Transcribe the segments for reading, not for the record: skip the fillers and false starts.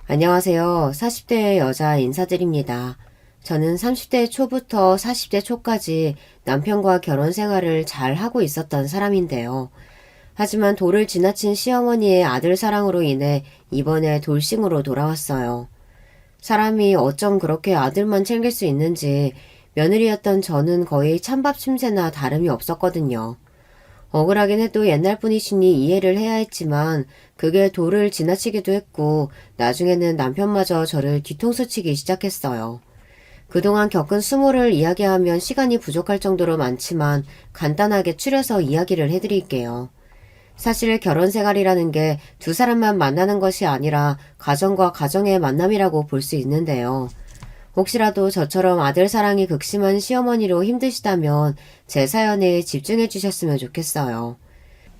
안녕하세요. 40대의 여자 인사드립니다. 저는 30대 초부터 40대 초까지 남편과 결혼 생활을 잘 하고 있었던 사람인데요. 하지만 돌을 지나친 시어머니의 아들 사랑으로 인해 이번에 돌싱으로 돌아왔어요. 사람이 어쩜 그렇게 아들만 챙길 수 있는지 며느리였던 저는 거의 찬밥 침새나 다름이 없었거든요. 억울하긴 해도 옛날 분이시니 이해를 해야 했지만 그게 도를 지나치기도 했고 나중에는 남편마저 저를 뒤통수 치기 시작했어요. 그동안 겪은 수모를 이야기하면 시간이 부족할 정도로 많지만 간단하게 추려서 이야기를 해드릴게요. 사실 결혼 생활이라는 게 두 사람만 만나는 것이 아니라 가정과 가정의 만남이라고 볼 수 있는데요. 혹시라도 저처럼 아들 사랑이 극심한 시어머니로 힘드시다면 제 사연에 집중해 주셨으면 좋겠어요.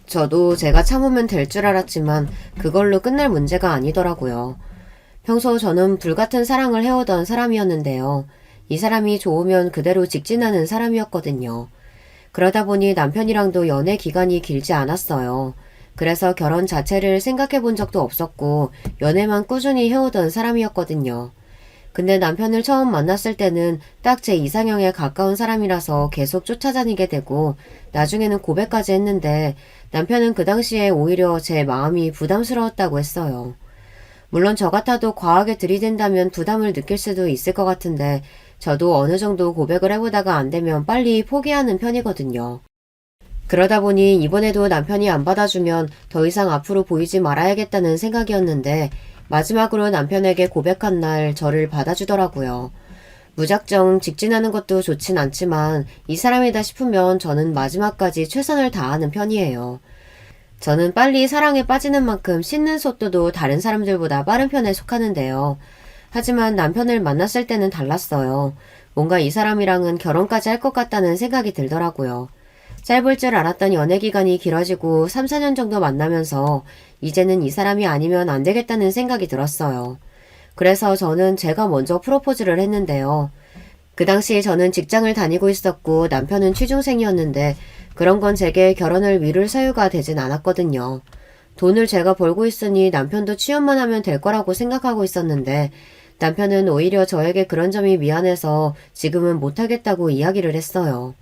저도 제가 참으면 될 줄 알았지만 그걸로 끝날 문제가 아니더라고요. 평소 저는 불같은 사랑을 해오던 사람이었는데요. 이 사람이 좋으면 그대로 직진하는 사람이었거든요. 그러다 보니 남편이랑도 연애 기간이 길지 않았어요. 그래서 결혼 자체를 생각해 본 적도 없었고 연애만 꾸준히 해오던 사람이었거든요. 근데 남편을 처음 만났을 때는 딱 제 이상형에 가까운 사람이라서 계속 쫓아다니게 되고 나중에는 고백까지 했는데 남편은 그 당시에 오히려 제 마음이 부담스러웠다고 했어요. 물론 저 같아도 과하게 들이댄다면 부담을 느낄 수도 있을 것 같은데 저도 어느 정도 고백을 해보다가 안 되면 빨리 포기하는 편이거든요. 그러다 보니 이번에도 남편이 안 받아주면 더 이상 앞으로 보이지 말아야겠다는 생각이었는데 마지막으로 남편에게 고백한 날 저를 받아주더라고요. 무작정 직진하는 것도 좋진 않지만 이 사람이다 싶으면 저는 마지막까지 최선을 다하는 편이에요. 저는 빨리 사랑에 빠지는 만큼 씻는 속도도 다른 사람들보다 빠른 편에 속하는데요. 하지만 남편을 만났을 때는 달랐어요. 뭔가 이 사람이랑은 결혼까지 할 것 같다는 생각이 들더라고요. 짧을 줄 알았던 연애 기간이 길어지고 3, 4년 정도 만나면서 이제는 이 사람이 아니면 안 되겠다는 생각이 들었어요. 그래서 저는 제가 먼저 프로포즈를 했는데요. 그 당시 저는 직장을 다니고 있었고 남편은 취중생이었는데 그런 건 제게 결혼을 미룰 사유가 되진 않았거든요. 돈을 제가 벌고 있으니 남편도 취업만 하면 될 거라고 생각하고 있었는데 남편은 오히려 저에게 그런 점이 미안해서 지금은 못하겠다고 이야기를 했어요.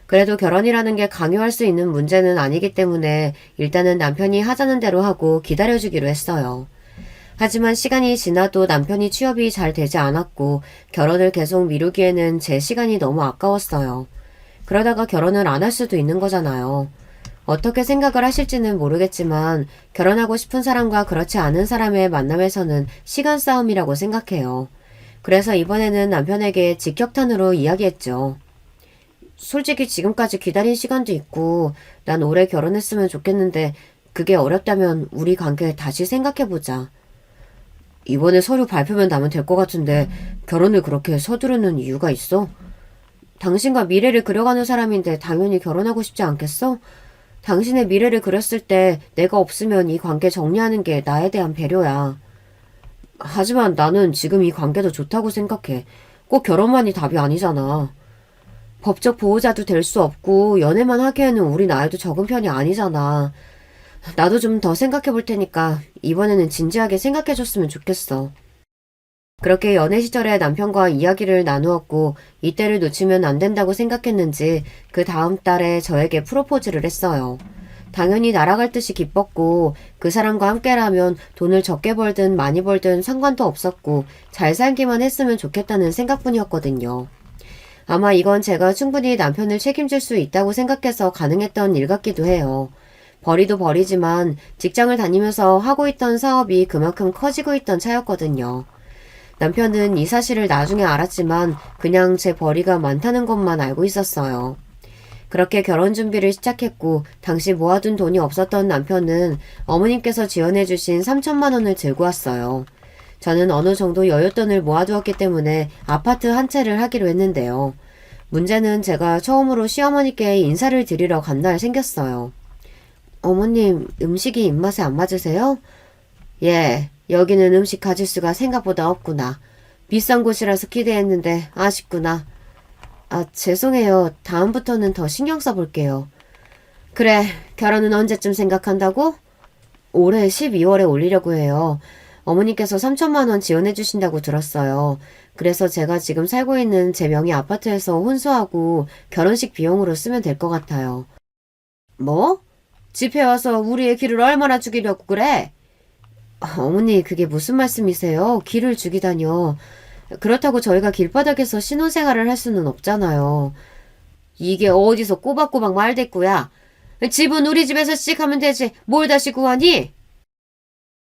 그래도 결혼이라는 게 강요할 수 있는 문제는 아니기 때문에 일단은 남편이 하자는 대로 하고 기다려주기로 했어요. 하지만 시간이 지나도 남편이 취업이 잘 되지 않았고 결혼을 계속 미루기에는 제 시간이 너무 아까웠어요. 그러다가 결혼을 안 할 수도 있는 거잖아요. 어떻게 생각을 하실지는 모르겠지만 결혼하고 싶은 사람과 그렇지 않은 사람의 만남에서는 시간 싸움이라고 생각해요. 그래서 이번에는 남편에게 직격탄으로 이야기했죠. 솔직히 지금까지 기다린 시간도 있고 난 올해 결혼했으면 좋겠는데 그게 어렵다면 우리 관계 다시 생각해보자. 이번에 서류 발표만 나면 될 것 같은데 결혼을 그렇게 서두르는 이유가 있어? 당신과 미래를 그려가는 사람인데 당연히 결혼하고 싶지 않겠어? 당신의 미래를 그렸을 때 내가 없으면 이 관계 정리하는 게 나에 대한 배려야. 하지만 나는 지금 이 관계도 좋다고 생각해. 꼭 결혼만이 답이 아니잖아. 법적 보호자도 될 수 없고 연애만 하기에는 우리 나이도 적은 편이 아니잖아. 나도 좀 더 생각해 볼 테니까 이번에는 진지하게 생각해 줬으면 좋겠어. 그렇게 연애 시절에 남편과 이야기를 나누었고 이때를 놓치면 안 된다고 생각했는지 그 다음 달에 저에게 프로포즈를 했어요. 당연히 날아갈 듯이 기뻤고 그 사람과 함께라면 돈을 적게 벌든 많이 벌든 상관도 없었고 잘 살기만 했으면 좋겠다는 생각뿐이었거든요. 아마 이건 제가 충분히 남편을 책임질 수 있다고 생각해서 가능했던 일 같기도 해요. 벌이도 벌이지만 직장을 다니면서 하고 있던 사업이 그만큼 커지고 있던 차였거든요. 남편은 이 사실을 나중에 알았지만 그냥 제 벌이가 많다는 것만 알고 있었어요. 그렇게 결혼 준비를 시작했고 당시 모아둔 돈이 없었던 남편은 어머님께서 지원해주신 3천만 원을 들고 왔어요. 저는 어느 정도 여윳돈을 모아두었기 때문에 아파트 한 채를 하기로 했는데요. 문제는 제가 처음으로 시어머니께 인사를 드리러 간 날 생겼어요. 어머님, 음식이 입맛에 안 맞으세요? 예, 여기는 음식 가짓수가 생각보다 없구나. 비싼 곳이라서 기대했는데 아쉽구나. 아, 죄송해요. 다음부터는 더 신경 써볼게요. 그래, 결혼은 언제쯤 생각한다고? 올해 12월에 올리려고 해요. 어머니께서 3천만 원 지원해 주신다고 들었어요. 그래서 제가 지금 살고 있는 제 명의 아파트에서 혼수하고 결혼식 비용으로 쓰면 될 것 같아요. 뭐? 집에 와서 우리의 기를 얼마나 죽이려고 그래? 어머니, 그게 무슨 말씀이세요? 기를 죽이다뇨. 그렇다고 저희가 길바닥에서 신혼생활을 할 수는 없잖아요. 이게 어디서 꼬박꼬박 말대꾸야. 집은 우리 집에서 시작하면 되지. 뭘 다시 구하니?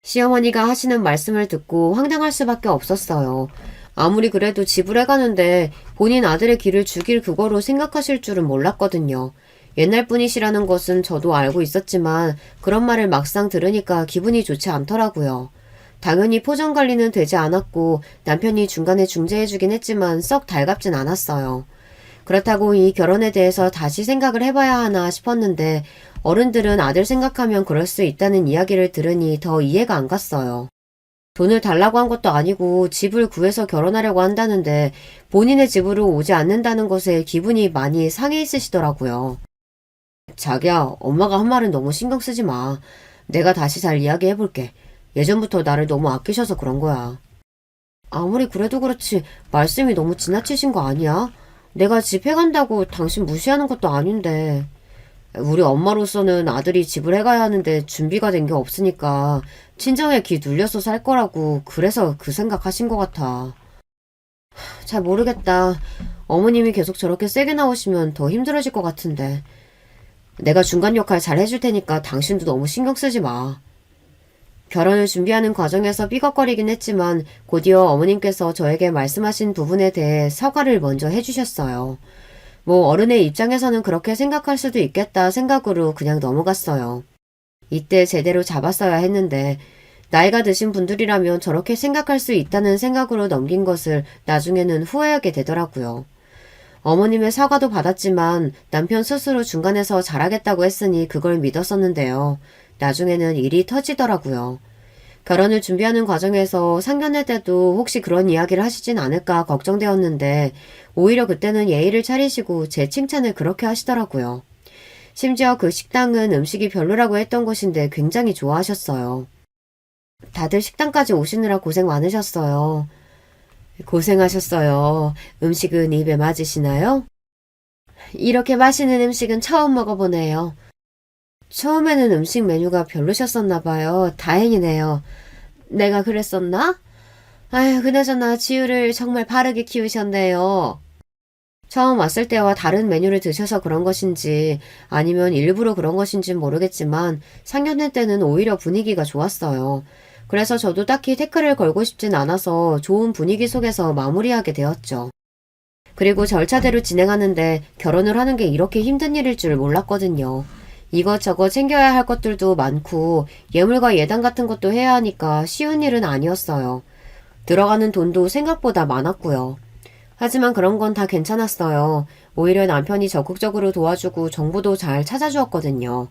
시어머니가 하시는 말씀을 듣고 황당할 수밖에 없었어요. 아무리 그래도 집을 해가는데 본인 아들의 길을 죽일 그거로 생각하실 줄은 몰랐거든요. 옛날 분이시라는 것은 저도 알고 있었지만 그런 말을 막상 들으니까 기분이 좋지 않더라고요. 당연히 포장 관리는 되지 않았고 남편이 중간에 중재해주긴 했지만 썩 달갑진 않았어요. 그렇다고 이 결혼에 대해서 다시 생각을 해봐야 하나 싶었는데 어른들은 아들 생각하면 그럴 수 있다는 이야기를 들으니 더 이해가 안 갔어요. 돈을 달라고 한 것도 아니고 집을 구해서 결혼하려고 한다는데 본인의 집으로 오지 않는다는 것에 기분이 많이 상해 있으시더라고요. 자기야, 엄마가 한 말은 너무 신경 쓰지 마. 내가 다시 잘 이야기해볼게. 예전부터 나를 너무 아끼셔서 그런 거야. 아무리 그래도 그렇지 말씀이 너무 지나치신 거 아니야? 내가 집 해간다고 당신 무시하는 것도 아닌데. 우리 엄마로서는 아들이 집을 해가야 하는데 준비가 된 게 없으니까 친정에 귀 눌려서 살 거라고 그래서 그 생각하신 것 같아. 잘 모르겠다. 어머님이 계속 저렇게 세게 나오시면 더 힘들어질 것 같은데. 내가 중간 역할 잘 해줄 테니까 당신도 너무 신경 쓰지 마. 결혼을 준비하는 과정에서 삐걱거리긴 했지만 곧이어 어머님께서 저에게 말씀하신 부분에 대해 사과를 먼저 해주셨어요. 뭐 어른의 입장에서는 그렇게 생각할 수도 있겠다 생각으로 그냥 넘어갔어요. 이때 제대로 잡았어야 했는데 나이가 드신 분들이라면 저렇게 생각할 수 있다는 생각으로 넘긴 것을 나중에는 후회하게 되더라고요. 어머님의 사과도 받았지만 남편 스스로 중간에서 잘하겠다고 했으니 그걸 믿었었는데요. 나중에는 일이 터지더라고요. 결혼을 준비하는 과정에서 상견례 때도 혹시 그런 이야기를 하시진 않을까 걱정되었는데 오히려 그때는 예의를 차리시고 제 칭찬을 그렇게 하시더라고요. 심지어 그 식당은 음식이 별로라고 했던 곳인데 굉장히 좋아하셨어요. 다들 식당까지 오시느라 고생 많으셨어요. 고생하셨어요. 음식은 입에 맞으시나요? 이렇게 맛있는 음식은 처음 먹어보네요. 처음에는 음식 메뉴가 별로셨었나 봐요. 다행이네요. 내가 그랬었나? 아휴, 그나저나 지우를 정말 바르게 키우셨네요. 처음 왔을 때와 다른 메뉴를 드셔서 그런 것인지 아니면 일부러 그런 것인지 모르겠지만 상견례 때는 오히려 분위기가 좋았어요. 그래서 저도 딱히 태클을 걸고 싶진 않아서 좋은 분위기 속에서 마무리하게 되었죠. 그리고 절차대로 진행하는데 결혼을 하는 게 이렇게 힘든 일일 줄 몰랐거든요. 이것저것 챙겨야 할 것들도 많고 예물과 예단 같은 것도 해야 하니까 쉬운 일은 아니었어요. 들어가는 돈도 생각보다 많았고요. 하지만 그런 건 다 괜찮았어요. 오히려 남편이 적극적으로 도와주고 정보도 잘 찾아주었거든요.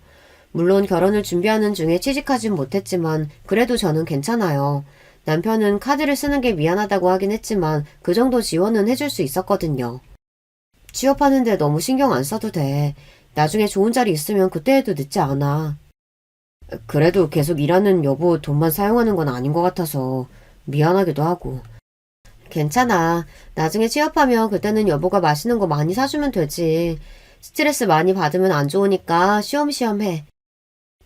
물론 결혼을 준비하는 중에 취직하진 못했지만 그래도 저는 괜찮아요. 남편은 카드를 쓰는 게 미안하다고 하긴 했지만 그 정도 지원은 해줄 수 있었거든요. 취업하는데 너무 신경 안 써도 돼. 나중에 좋은 자리 있으면 그때 해도 늦지 않아. 그래도 계속 일하는 여보 돈만 사용하는 건 아닌 것 같아서 미안하기도 하고. 괜찮아. 나중에 취업하면 그때는 여보가 맛있는 거 많이 사주면 되지. 스트레스 많이 받으면 안 좋으니까 쉬엄쉬엄 해.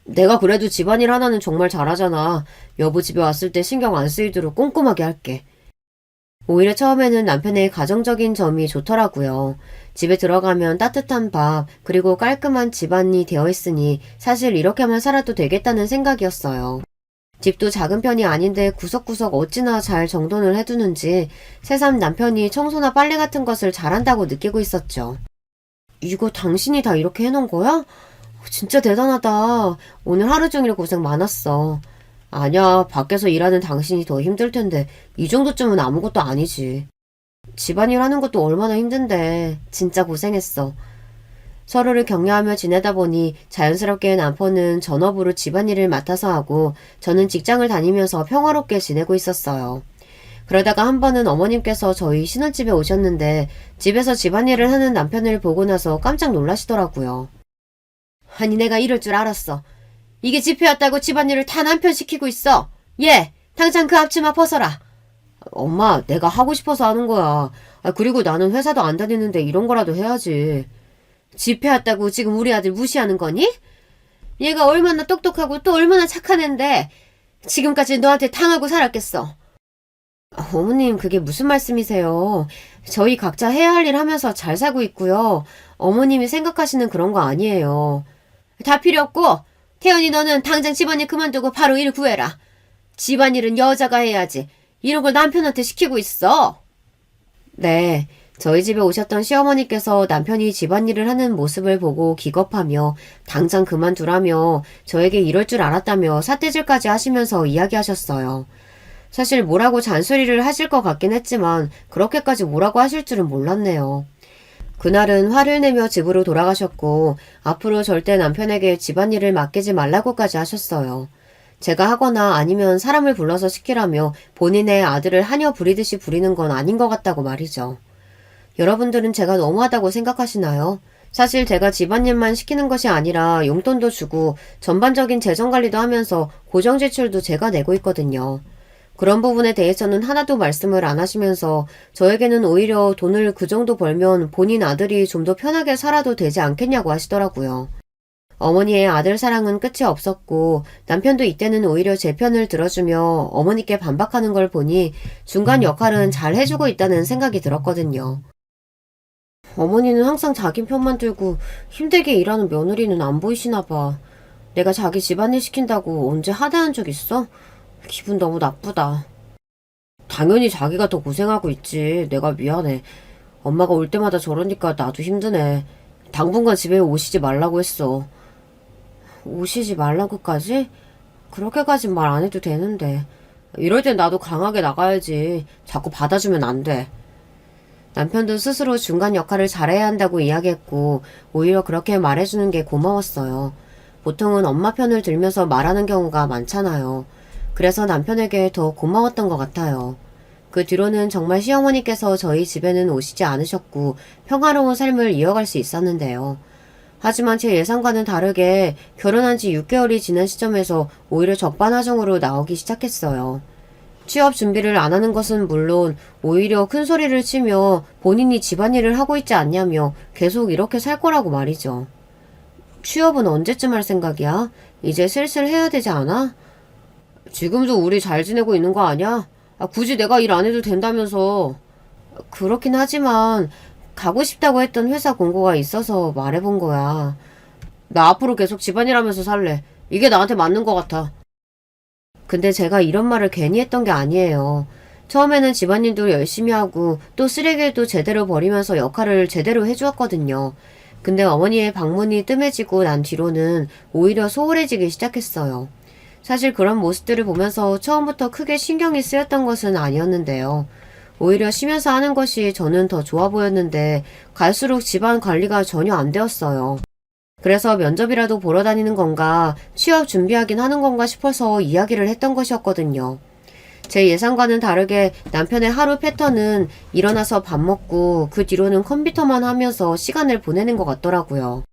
내가 그래도 집안일 하나는 정말 잘하잖아. 여보 집에 왔을 때 신경 안 쓰이도록 꼼꼼하게 할게. 오히려 처음에는 남편의 가정적인 점이 좋더라고요. 집에 들어가면 따뜻한 밥, 그리고 깔끔한 집안이 되어 있으니 사실 이렇게만 살아도 되겠다는 생각이었어요. 집도 작은 편이 아닌데 구석구석 어찌나 잘 정돈을 해두는지 새삼 남편이 청소나 빨래 같은 것을 잘한다고 느끼고 있었죠. 이거 당신이 다 이렇게 해놓은 거야? 진짜 대단하다. 오늘 하루 종일 고생 많았어. 아니야, 밖에서 일하는 당신이 더 힘들 텐데 이 정도쯤은 아무것도 아니지. 집안일 하는 것도 얼마나 힘든데 진짜 고생했어. 서로를 격려하며 지내다 보니 자연스럽게 남편은 전업으로 집안일을 맡아서 하고 저는 직장을 다니면서 평화롭게 지내고 있었어요. 그러다가 한 번은 어머님께서 저희 신혼집에 오셨는데 집에서 집안일을 하는 남편을 보고 나서 깜짝 놀라시더라고요. 아니 내가 이럴 줄 알았어. 이게 집회였다고 집안일을 다 남편 시키고 있어. 얘 당장 그 앞치마 벗어라. 엄마, 내가 하고 싶어서 하는 거야. 그리고 나는 회사도 안 다니는데 이런 거라도 해야지. 집회 왔다고 지금 우리 아들 무시하는 거니? 얘가 얼마나 똑똑하고 또 얼마나 착한 앤데 지금까지 너한테 당하고 살았겠어. 어머님, 그게 무슨 말씀이세요? 저희 각자 해야 할 일 하면서 잘 살고 있고요. 어머님이 생각하시는 그런 거 아니에요. 다 필요 없고 태연이 너는 당장 집안일 그만두고 바로 일 구해라. 집안일은 여자가 해야지. 이런 걸 남편한테 시키고 있어. 네, 저희 집에 오셨던 시어머니께서 남편이 집안일을 하는 모습을 보고 기겁하며 당장 그만두라며 저에게 이럴 줄 알았다며 삿대질까지 하시면서 이야기하셨어요. 사실 뭐라고 잔소리를 하실 것 같긴 했지만 그렇게까지 뭐라고 하실 줄은 몰랐네요. 그날은 화를 내며 집으로 돌아가셨고 앞으로 절대 남편에게 집안일을 맡기지 말라고까지 하셨어요. 제가 하거나 아니면 사람을 불러서 시키라며 본인의 아들을 하녀 부리듯이 부리는 건 아닌 것 같다고 말이죠. 여러분들은 제가 너무하다고 생각하시나요? 사실 제가 집안일만 시키는 것이 아니라 용돈도 주고 전반적인 재정관리도 하면서 고정지출도 제가 내고 있거든요. 그런 부분에 대해서는 하나도 말씀을 안 하시면서 저에게는 오히려 돈을 그 정도 벌면 본인 아들이 좀 더 편하게 살아도 되지 않겠냐고 하시더라고요. 어머니의 아들 사랑은 끝이 없었고 남편도 이때는 오히려 제 편을 들어주며 어머니께 반박하는 걸 보니 중간 역할은 잘 해주고 있다는 생각이 들었거든요. 어머니는 항상 자기 편만 들고 힘들게 일하는 며느리는 안 보이시나 봐. 내가 자기 집안일 시킨다고 언제 하대한 적 있어? 기분 너무 나쁘다. 당연히 자기가 더 고생하고 있지. 내가 미안해. 엄마가 올 때마다 저러니까 나도 힘드네. 당분간 집에 오시지 말라고 했어. 오시지 말라고까지? 그렇게까진 말 안 해도 되는데. 이럴 땐 나도 강하게 나가야지. 자꾸 받아주면 안 돼. 남편도 스스로 중간 역할을 잘해야 한다고 이야기했고 오히려 그렇게 말해주는 게 고마웠어요. 보통은 엄마 편을 들면서 말하는 경우가 많잖아요. 그래서 남편에게 더 고마웠던 것 같아요. 그 뒤로는 정말 시어머니께서 저희 집에는 오시지 않으셨고 평화로운 삶을 이어갈 수 있었는데요. 하지만 제 예상과는 다르게 결혼한 지 6개월이 지난 시점에서 오히려 적반하장으로 나오기 시작했어요. 취업 준비를 안 하는 것은 물론 오히려 큰 소리를 치며 본인이 집안일을 하고 있지 않냐며 계속 이렇게 살 거라고 말이죠. 취업은 언제쯤 할 생각이야? 이제 슬슬 해야 되지 않아? 지금도 우리 잘 지내고 있는 거 아니야? 굳이 내가 일 안 해도 된다면서. 그렇긴 하지만 가고 싶다고 했던 회사 공고가 있어서 말해본 거야. 나 앞으로 계속 집안일 하면서 살래. 이게 나한테 맞는 것 같아. 근데 제가 이런 말을 괜히 했던 게 아니에요. 처음에는 집안일도 열심히 하고 또 쓰레기도 제대로 버리면서 역할을 제대로 해주었거든요. 근데 어머니의 방문이 뜸해지고 난 뒤로는 오히려 소홀해지기 시작했어요. 사실 그런 모습들을 보면서 처음부터 크게 신경이 쓰였던 것은 아니었는데요. 오히려 쉬면서 하는 것이 저는 더 좋아 보였는데 갈수록 집안 관리가 전혀 안 되었어요. 그래서 면접이라도 보러 다니는 건가 취업 준비하긴 하는 건가 싶어서 이야기를 했던 것이었거든요. 제 예상과는 다르게 남편의 하루 패턴은 일어나서 밥 먹고 그 뒤로는 컴퓨터만 하면서 시간을 보내는 것 같더라고요.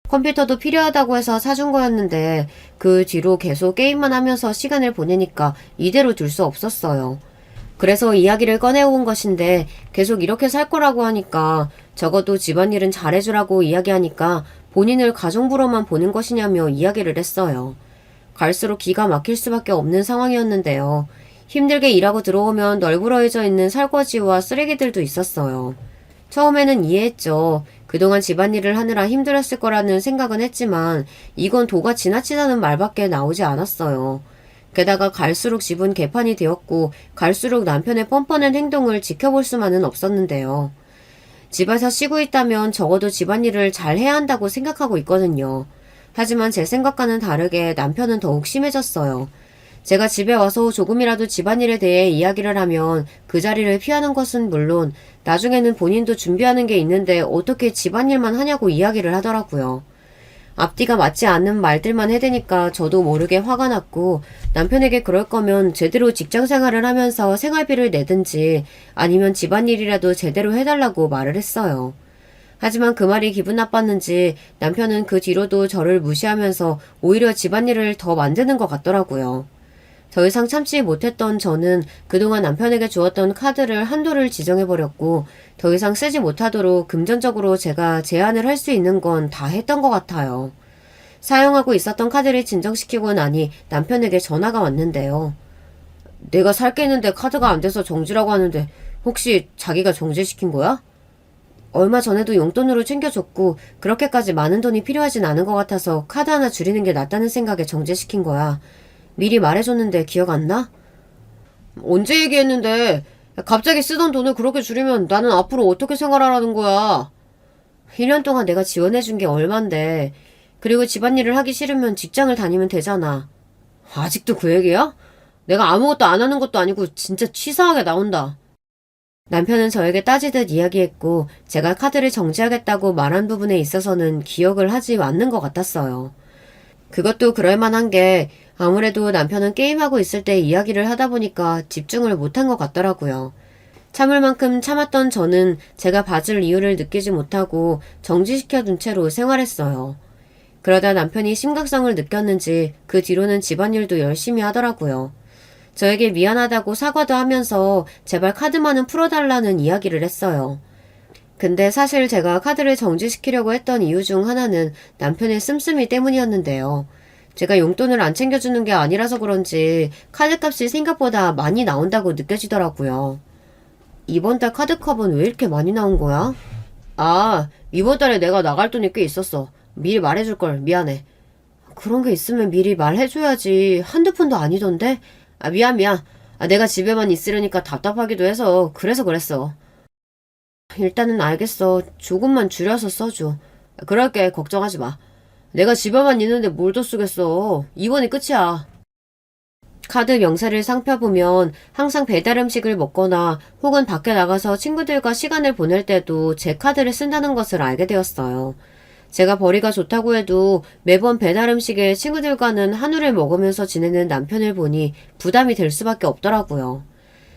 컴퓨터도 필요하다고 해서 사준 거였는데 그 뒤로 계속 게임만 하면서 시간을 보내니까 이대로 둘 수 없었어요. 그래서 이야기를 꺼내온 것인데 계속 이렇게 살 거라고 하니까 적어도 집안일은 잘해주라고 이야기하니까 본인을 가정부로만 보는 것이냐며 이야기를 했어요. 갈수록 기가 막힐 수밖에 없는 상황이었는데요. 힘들게 일하고 들어오면 널브러져 있는 설거지와 쓰레기들도 있었어요. 처음에는 이해했죠. 그동안 집안일을 하느라 힘들었을 거라는 생각은 했지만 이건 도가 지나치다는 말밖에 나오지 않았어요. 게다가 갈수록 집은 개판이 되었고 갈수록 남편의 뻔뻔한 행동을 지켜볼 수만은 없었는데요. 집에서 쉬고 있다면 적어도 집안일을 잘 해야 한다고 생각하고 있거든요. 하지만 제 생각과는 다르게 남편은 더욱 심해졌어요. 제가 집에 와서 조금이라도 집안일에 대해 이야기를 하면 그 자리를 피하는 것은 물론 나중에는 본인도 준비하는 게 있는데 어떻게 집안일만 하냐고 이야기를 하더라고요. 앞뒤가 맞지 않는 말들만 해대니까 저도 모르게 화가 났고 남편에게 그럴 거면 제대로 직장 생활을 하면서 생활비를 내든지 아니면 집안일이라도 제대로 해달라고 말을 했어요. 하지만 그 말이 기분 나빴는지 남편은 그 뒤로도 저를 무시하면서 오히려 집안일을 더 만드는 것 같더라고요. 더 이상 참지 못했던 저는 그동안 남편에게 주었던 카드를 한도를 지정해버렸고 더 이상 쓰지 못하도록 금전적으로 제가 제한을 할 수 있는 건 다 했던 것 같아요. 사용하고 있었던 카드를 진정시키고 나니 남편에게 전화가 왔는데요. 내가 살 게 있는데 카드가 안 돼서 정지라고 하는데 혹시 자기가 정지시킨 거야? 얼마 전에도 용돈으로 챙겨줬고 그렇게까지 많은 돈이 필요하진 않은 것 같아서 카드 하나 줄이는 게 낫다는 생각에 정지시킨 거야. 미리 말해줬는데 기억 안 나? 언제 얘기했는데 갑자기 쓰던 돈을 그렇게 줄이면 나는 앞으로 어떻게 생활하라는 거야? 1년 동안 내가 지원해준 게 얼만데. 그리고 집안일을 하기 싫으면 직장을 다니면 되잖아. 아직도 그 얘기야? 내가 아무것도 안 하는 것도 아니고 진짜 치사하게 나온다. 남편은 저에게 따지듯 이야기했고 제가 카드를 정지하겠다고 말한 부분에 있어서는 기억을 하지 않는 것 같았어요. 그것도 그럴만한 게 아무래도 남편은 게임하고 있을 때 이야기를 하다 보니까 집중을 못한 것 같더라고요. 참을 만큼 참았던 저는 제가 봐줄 이유를 느끼지 못하고 정지시켜둔 채로 생활했어요. 그러다 남편이 심각성을 느꼈는지 그 뒤로는 집안일도 열심히 하더라고요. 저에게 미안하다고 사과도 하면서 제발 카드만은 풀어달라는 이야기를 했어요. 근데 사실 제가 카드를 정지시키려고 했던 이유 중 하나는 남편의 씀씀이 때문이었는데요. 제가 용돈을 안 챙겨주는 게 아니라서 그런지 카드값이 생각보다 많이 나온다고 느껴지더라고요. 이번 달 카드값은 왜 이렇게 많이 나온 거야? 아, 이번 달에 내가 나갈 돈이 꽤 있었어. 미리 말해줄걸. 미안해. 그런 게 있으면 미리 말해줘야지. 한두 푼도 아니던데? 아, 미안. 내가 집에만 있으려니까 답답하기도 해서 그래서 그랬어. 일단은 알겠어. 조금만 줄여서 써줘. 그럴게. 걱정하지 마. 내가 집에만 있는데 뭘 더 쓰겠어. 이번이 끝이야. 카드 명세를 살펴보면 항상 배달 음식을 먹거나 혹은 밖에 나가서 친구들과 시간을 보낼 때도 제 카드를 쓴다는 것을 알게 되었어요. 제가 벌이가 좋다고 해도 매번 배달 음식에 친구들과는 한우를 먹으면서 지내는 남편을 보니 부담이 될 수밖에 없더라고요.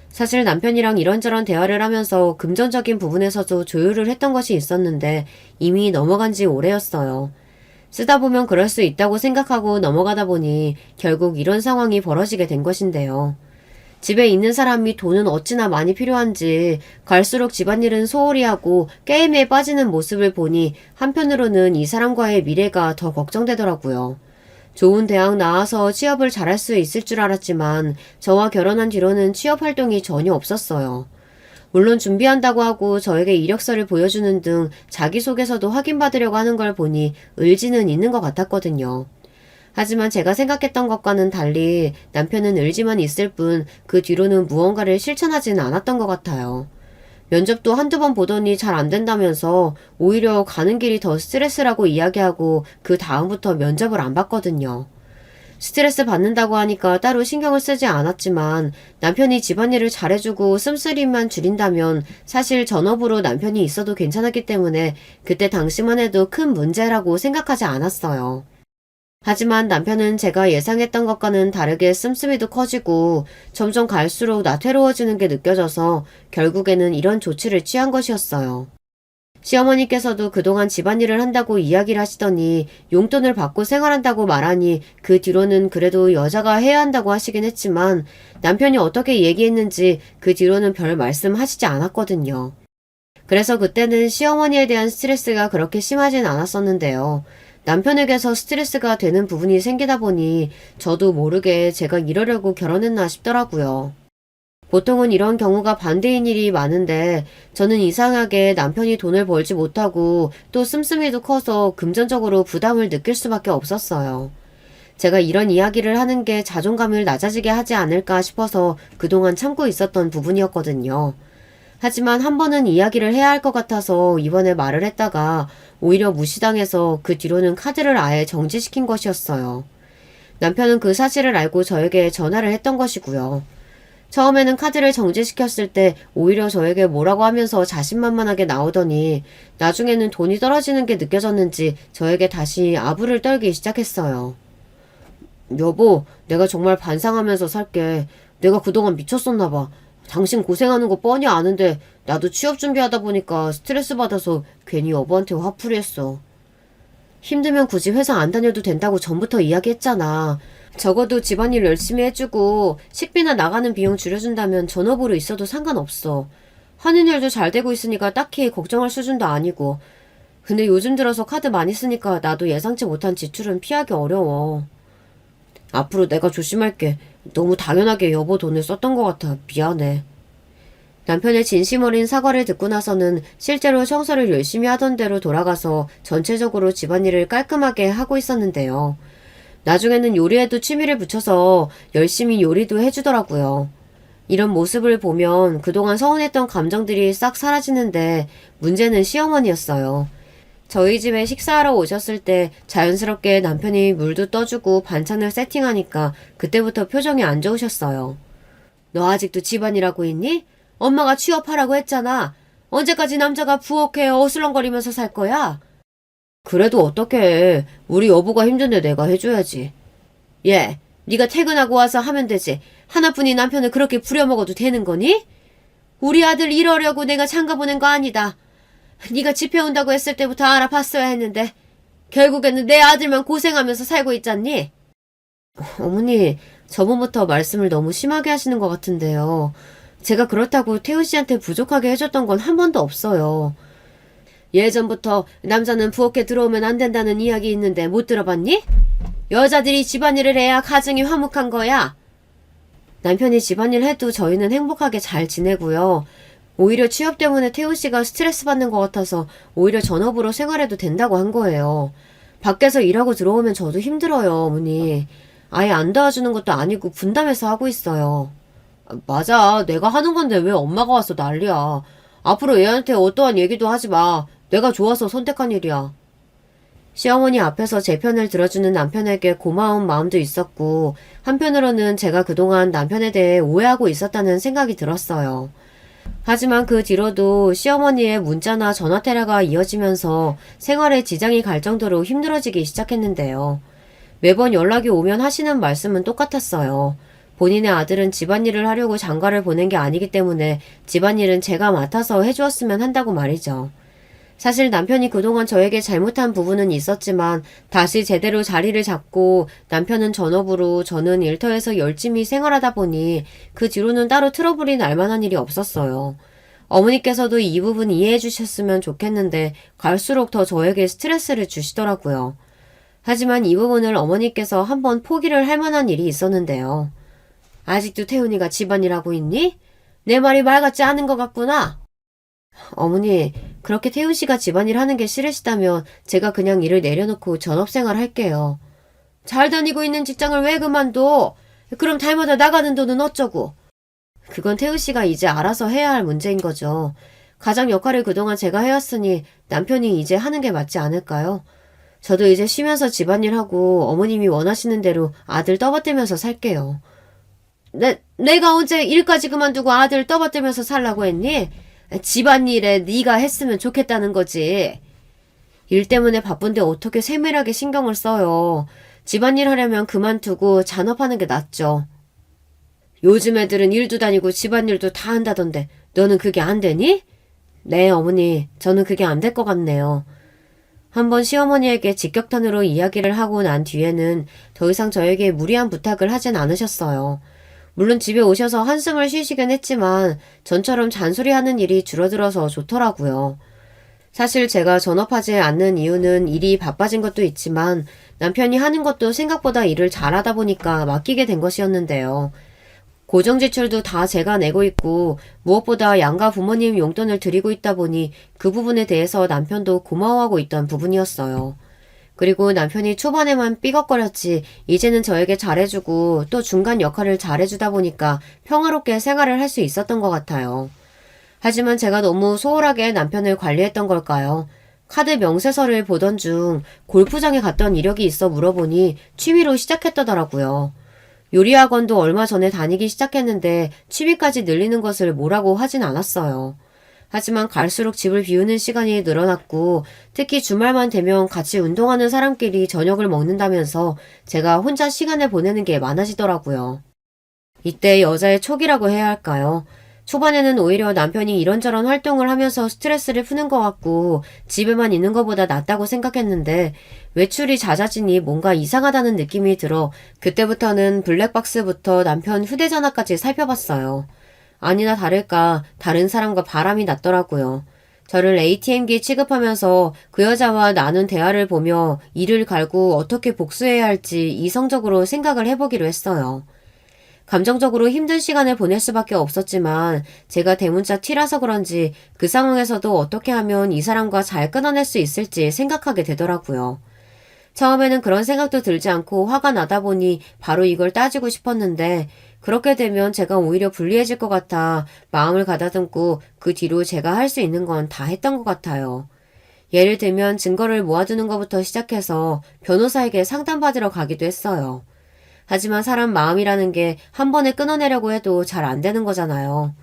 사실 남편이랑 이런저런 대화를 하면서 금전적인 부분에서도 조율을 했던 것이 있었는데 이미 넘어간 지 오래였어요. 쓰다 보면 그럴 수 있다고 생각하고 넘어가다 보니 결국 이런 상황이 벌어지게 된 것인데요. 집에 있는 사람이 돈은 어찌나 많이 필요한지 갈수록 집안일은 소홀히 하고 게임에 빠지는 모습을 보니 한편으로는 이 사람과의 미래가 더 걱정되더라고요. 좋은 대학 나와서 취업을 잘할 수 있을 줄 알았지만 저와 결혼한 뒤로는 취업 활동이 전혀 없었어요. 물론 준비한다고 하고 저에게 이력서를 보여주는 등 자기소개서도 확인받으려고 하는 걸 보니 의지는 있는 것 같았거든요. 하지만 제가 생각했던 것과는 달리 남편은 의지만 있을 뿐 그 뒤로는 무언가를 실천하지는 않았던 것 같아요. 면접도 한두 번 보더니 잘 안 된다면서 오히려 가는 길이 더 스트레스라고 이야기하고 그 다음부터 면접을 안 봤거든요. 스트레스 받는다고 하니까 따로 신경을 쓰지 않았지만 남편이 집안일을 잘해주고 씀씀이만 줄인다면 사실 전업으로 남편이 있어도 괜찮았기 때문에 그때 당시만 해도 큰 문제라고 생각하지 않았어요. 하지만 남편은 제가 예상했던 것과는 다르게 씀씀이도 커지고 점점 갈수록 나태로워지는 게 느껴져서 결국에는 이런 조치를 취한 것이었어요. 시어머니께서도 그동안 집안일을 한다고 이야기를 하시더니 용돈을 받고 생활한다고 말하니 그 뒤로는 그래도 여자가 해야 한다고 하시긴 했지만 남편이 어떻게 얘기했는지 그 뒤로는 별 말씀하시지 않았거든요. 그래서 그때는 시어머니에 대한 스트레스가 그렇게 심하진 않았었는데요. 남편에게서 스트레스가 되는 부분이 생기다 보니 저도 모르게 제가 이러려고 결혼했나 싶더라고요. 보통은 이런 경우가 반대인 일이 많은데 저는 이상하게 남편이 돈을 벌지 못하고 또 씀씀이도 커서 금전적으로 부담을 느낄 수밖에 없었어요. 제가 이런 이야기를 하는 게 자존감을 낮아지게 하지 않을까 싶어서 그동안 참고 있었던 부분이었거든요. 하지만 한 번은 이야기를 해야 할 것 같아서 이번에 말을 했다가 오히려 무시당해서 그 뒤로는 카드를 아예 정지시킨 것이었어요. 남편은 그 사실을 알고 저에게 전화를 했던 것이고요. 처음에는 카드를 정지시켰을 때 오히려 저에게 뭐라고 하면서 자신만만하게 나오더니 나중에는 돈이 떨어지는 게 느껴졌는지 저에게 다시 아부를 떨기 시작했어요. 여보, 내가 정말 반성하면서 살게. 내가 그동안 미쳤었나 봐. 당신 고생하는 거 뻔히 아는데 나도 취업 준비하다 보니까 스트레스 받아서 괜히 여보한테 화풀이 했어. 힘들면 굳이 회사 안 다녀도 된다고 전부터 이야기했잖아. 적어도 집안일 열심히 해주고 식비나 나가는 비용 줄여준다면 전업으로 있어도 상관없어. 하는 일도 잘 되고 있으니까 딱히 걱정할 수준도 아니고. 근데 요즘 들어서 카드 많이 쓰니까 나도 예상치 못한 지출은 피하기 어려워. 앞으로 내가 조심할게. 너무 당연하게 여보 돈을 썼던 것 같아. 미안해. 남편의 진심 어린 사과를 듣고 나서는 실제로 청소를 열심히 하던 대로 돌아가서 전체적으로 집안일을 깔끔하게 하고 있었는데요. 나중에는 요리에도 취미를 붙여서 열심히 요리도 해주더라고요. 이런 모습을 보면 그동안 서운했던 감정들이 싹 사라지는데 문제는 시어머니였어요. 저희 집에 식사하러 오셨을 때 자연스럽게 남편이 물도 떠주고 반찬을 세팅하니까 그때부터 표정이 안 좋으셨어요. 너 아직도 집안일하고 있니? 엄마가 취업하라고 했잖아. 언제까지 남자가 부엌에 어슬렁거리면서 살 거야? 그래도 어떡해. 우리 여보가 힘든데 내가 해줘야지. 얘, 네가 퇴근하고 와서 하면 되지. 하나뿐인 남편을 그렇게 부려먹어도 되는 거니? 우리 아들 이러려고 내가 장가 보낸 거 아니다. 네가 집 해온다고 했을 때부터 알아봤어야 했는데 결국에는 내 아들만 고생하면서 살고 있잖니? 어머니, 저번부터 말씀을 너무 심하게 하시는 것 같은데요. 제가 그렇다고 태우 씨한테 부족하게 해줬던 건 한 번도 없어요. 예전부터 남자는 부엌에 들어오면 안 된다는 이야기 있는데 못 들어봤니? 여자들이 집안일을 해야 가정이 화목한 거야. 남편이 집안일 해도 저희는 행복하게 잘 지내고요. 오히려 취업 때문에 태우 씨가 스트레스 받는 것 같아서 오히려 전업으로 생활해도 된다고 한 거예요. 밖에서 일하고 들어오면 저도 힘들어요, 어머니. 아예 안 도와주는 것도 아니고 분담해서 하고 있어요. 맞아. 내가 하는 건데 왜 엄마가 와서 난리야. 앞으로 얘한테 어떠한 얘기도 하지 마. 내가 좋아서 선택한 일이야. 시어머니 앞에서 제 편을 들어주는 남편에게 고마운 마음도 있었고 한편으로는 제가 그동안 남편에 대해 오해하고 있었다는 생각이 들었어요. 하지만 그 뒤로도 시어머니의 문자나 전화 테레가 이어지면서 생활에 지장이 갈 정도로 힘들어지기 시작했는데요. 매번 연락이 오면 하시는 말씀은 똑같았어요. 본인의 아들은 집안일을 하려고 장가를 보낸 게 아니기 때문에 집안일은 제가 맡아서 해주었으면 한다고 말이죠. 사실 남편이 그동안 저에게 잘못한 부분은 있었지만 다시 제대로 자리를 잡고 남편은 전업으로 저는 일터에서 열심히 생활하다 보니 그 뒤로는 따로 트러블이 날 만한 일이 없었어요. 어머니께서도 이 부분 이해해 주셨으면 좋겠는데 갈수록 더 저에게 스트레스를 주시더라고요. 하지만 이 부분을 어머니께서 한번 포기를 할 만한 일이 있었는데요. 아직도 태훈이가 집안일 하고 있니? 내 말이 말 같지 않은 것 같구나. 어머니, 그렇게 태훈 씨가 집안일 하는 게 싫으시다면 제가 그냥 일을 내려놓고 전업생활 할게요. 잘 다니고 있는 직장을 왜 그만둬? 그럼 달마다 나가는 돈은 어쩌고? 그건 태훈 씨가 이제 알아서 해야 할 문제인 거죠. 가장 역할을 그동안 제가 해왔으니 남편이 이제 하는 게 맞지 않을까요? 저도 이제 쉬면서 집안일 하고 어머님이 원하시는 대로 아들 떠받들면서 살게요. 내가 언제 일까지 그만두고 아들 떠받들면서 살라고 했니? 집안일에 네가 했으면 좋겠다는 거지. 일 때문에 바쁜데 어떻게 세밀하게 신경을 써요. 집안일 하려면 그만두고 잔업하는 게 낫죠. 요즘 애들은 일도 다니고 집안일도 다 한다던데 너는 그게 안 되니? 네, 어머니. 저는 그게 안 될 것 같네요. 한번 시어머니에게 직격탄으로 이야기를 하고 난 뒤에는 더 이상 저에게 무리한 부탁을 하진 않으셨어요. 물론 집에 오셔서 한숨을 쉬시긴 했지만 전처럼 잔소리하는 일이 줄어들어서 좋더라고요. 사실 제가 전업하지 않는 이유는 일이 바빠진 것도 있지만 남편이 하는 것도 생각보다 일을 잘하다 보니까 맡기게 된 것이었는데요. 고정지출도 다 제가 내고 있고 무엇보다 양가 부모님 용돈을 드리고 있다 보니 그 부분에 대해서 남편도 고마워하고 있던 부분이었어요. 그리고 남편이 초반에만 삐걱거렸지 이제는 저에게 잘해주고 또 중간 역할을 잘해주다 보니까 평화롭게 생활을 할 수 있었던 것 같아요. 하지만 제가 너무 소홀하게 남편을 관리했던 걸까요? 카드 명세서를 보던 중 골프장에 갔던 이력이 있어 물어보니 취미로 시작했더라고요. 요리학원도 얼마 전에 다니기 시작했는데 취미까지 늘리는 것을 뭐라고 하진 않았어요. 하지만 갈수록 집을 비우는 시간이 늘어났고 특히 주말만 되면 같이 운동하는 사람끼리 저녁을 먹는다면서 제가 혼자 시간을 보내는 게 많아지더라고요. 이때 여자의 촉이라고 해야 할까요? 초반에는 오히려 남편이 이런저런 활동을 하면서 스트레스를 푸는 것 같고 집에만 있는 것보다 낫다고 생각했는데 외출이 잦아지니 뭔가 이상하다는 느낌이 들어 그때부터는 블랙박스부터 남편 휴대전화까지 살펴봤어요. 아니나 다를까 다른 사람과 바람이 났더라고요. 저를 ATM기 취급하면서 그 여자와 나눈 대화를 보며 이를 갈고 어떻게 복수해야 할지 이성적으로 생각을 해보기로 했어요. 감정적으로 힘든 시간을 보낼 수밖에 없었지만 제가 대문자 T라서 그런지 그 상황에서도 어떻게 하면 이 사람과 잘 끊어낼 수 있을지 생각하게 되더라고요. 처음에는 그런 생각도 들지 않고 화가 나다 보니 바로 이걸 따지고 싶었는데 그렇게 되면 제가 오히려 불리해질 것 같아 마음을 가다듬고 그 뒤로 제가 할 수 있는 건 다 했던 것 같아요. 예를 들면 증거를 모아두는 것부터 시작해서 변호사에게 상담받으러 가기도 했어요. 하지만 사람 마음이라는 게 한 번에 끊어내려고 해도 잘 안 되는 거잖아요.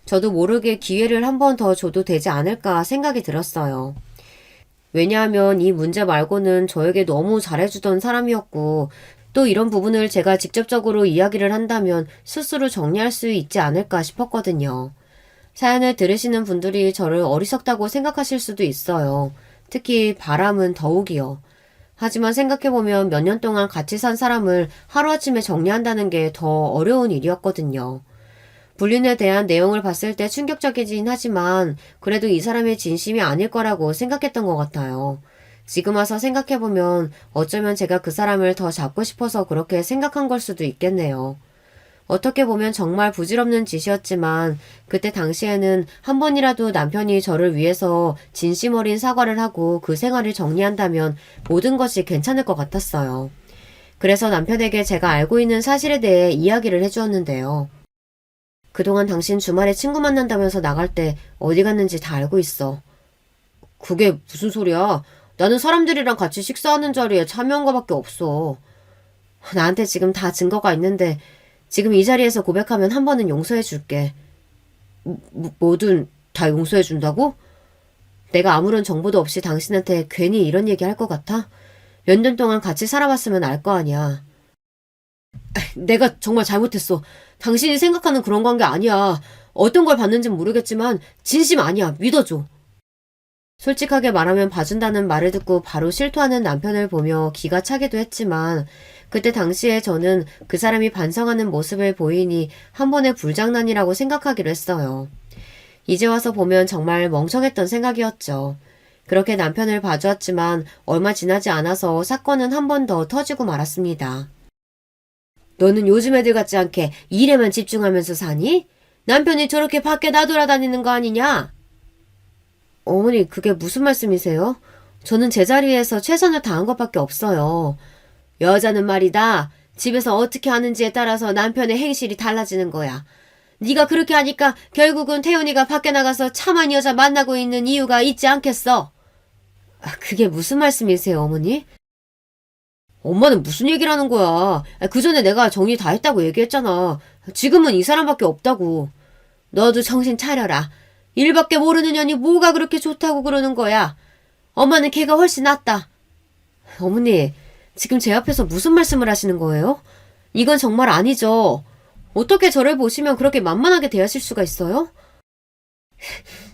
저도 모르게 기회를 한 번 더 줘도 되지 않을까 생각이 들었어요. 왜냐하면 이 문제 말고는 저에게 너무 잘해주던 사람이었고 또 이런 부분을 제가 직접적으로 이야기를 한다면 스스로 정리할 수 있지 않을까 싶었거든요. 사연을 들으시는 분들이 저를 어리석다고 생각하실 수도 있어요. 특히 바람은 더욱이요. 하지만 생각해보면 몇 년 동안 같이 산 사람을 하루아침에 정리한다는 게 더 어려운 일이었거든요. 불륜에 대한 내용을 봤을 때 충격적이긴 하지만 그래도 이 사람의 진심이 아닐 거라고 생각했던 것 같아요. 지금 와서 생각해보면 어쩌면 제가 그 사람을 더 잡고 싶어서 그렇게 생각한 걸 수도 있겠네요. 어떻게 보면 정말 부질없는 짓이었지만 그때 당시에는 한 번이라도 남편이 저를 위해서 진심 어린 사과를 하고 그 생활을 정리한다면 모든 것이 괜찮을 것 같았어요. 그래서 남편에게 제가 알고 있는 사실에 대해 이야기를 해주었는데요. 그동안 당신 주말에 친구 만난다면서 나갈 때 어디 갔는지 다 알고 있어. 그게 무슨 소리야? 나는 사람들이랑 같이 식사하는 자리에 참여한 거밖에 없어. 나한테 지금 다 증거가 있는데 지금 이 자리에서 고백하면 한 번은 용서해 줄게. 뭐든 다 용서해 준다고? 내가 아무런 정보도 없이 당신한테 괜히 이런 얘기 할 것 같아? 몇 년 동안 같이 살아봤으면 알 거 아니야. 내가 정말 잘못했어. 당신이 생각하는 그런 관계 아니야. 어떤 걸 봤는진 모르겠지만 진심 아니야. 믿어줘. 솔직하게 말하면 봐준다는 말을 듣고 바로 실토하는 남편을 보며 기가 차기도 했지만 그때 당시에 저는 그 사람이 반성하는 모습을 보이니 한 번의 불장난이라고 생각하기로 했어요. 이제 와서 보면 정말 멍청했던 생각이었죠. 그렇게 남편을 봐주었지만 얼마 지나지 않아서 사건은 한 번 더 터지고 말았습니다. 너는 요즘 애들 같지 않게 일에만 집중하면서 사니? 남편이 저렇게 밖에 나돌아다니는 거 아니냐? 어머니, 그게 무슨 말씀이세요? 저는 제자리에서 최선을 다한 것밖에 없어요. 여자는 말이다. 집에서 어떻게 하는지에 따라서 남편의 행실이 달라지는 거야. 네가 그렇게 하니까 결국은 태훈이가 밖에 나가서 참한 여자 만나고 있는 이유가 있지 않겠어? 그게 무슨 말씀이세요, 어머니? 엄마는 무슨 얘기를 하는 거야. 그 전에 내가 정리 다 했다고 얘기했잖아. 지금은 이 사람밖에 없다고. 너도 정신 차려라. 일밖에 모르는 년이 뭐가 그렇게 좋다고 그러는 거야. 엄마는 걔가 훨씬 낫다. 어머니, 지금 제 앞에서 무슨 말씀을 하시는 거예요? 이건 정말 아니죠. 어떻게 저를 보시면 그렇게 만만하게 대하실 수가 있어요?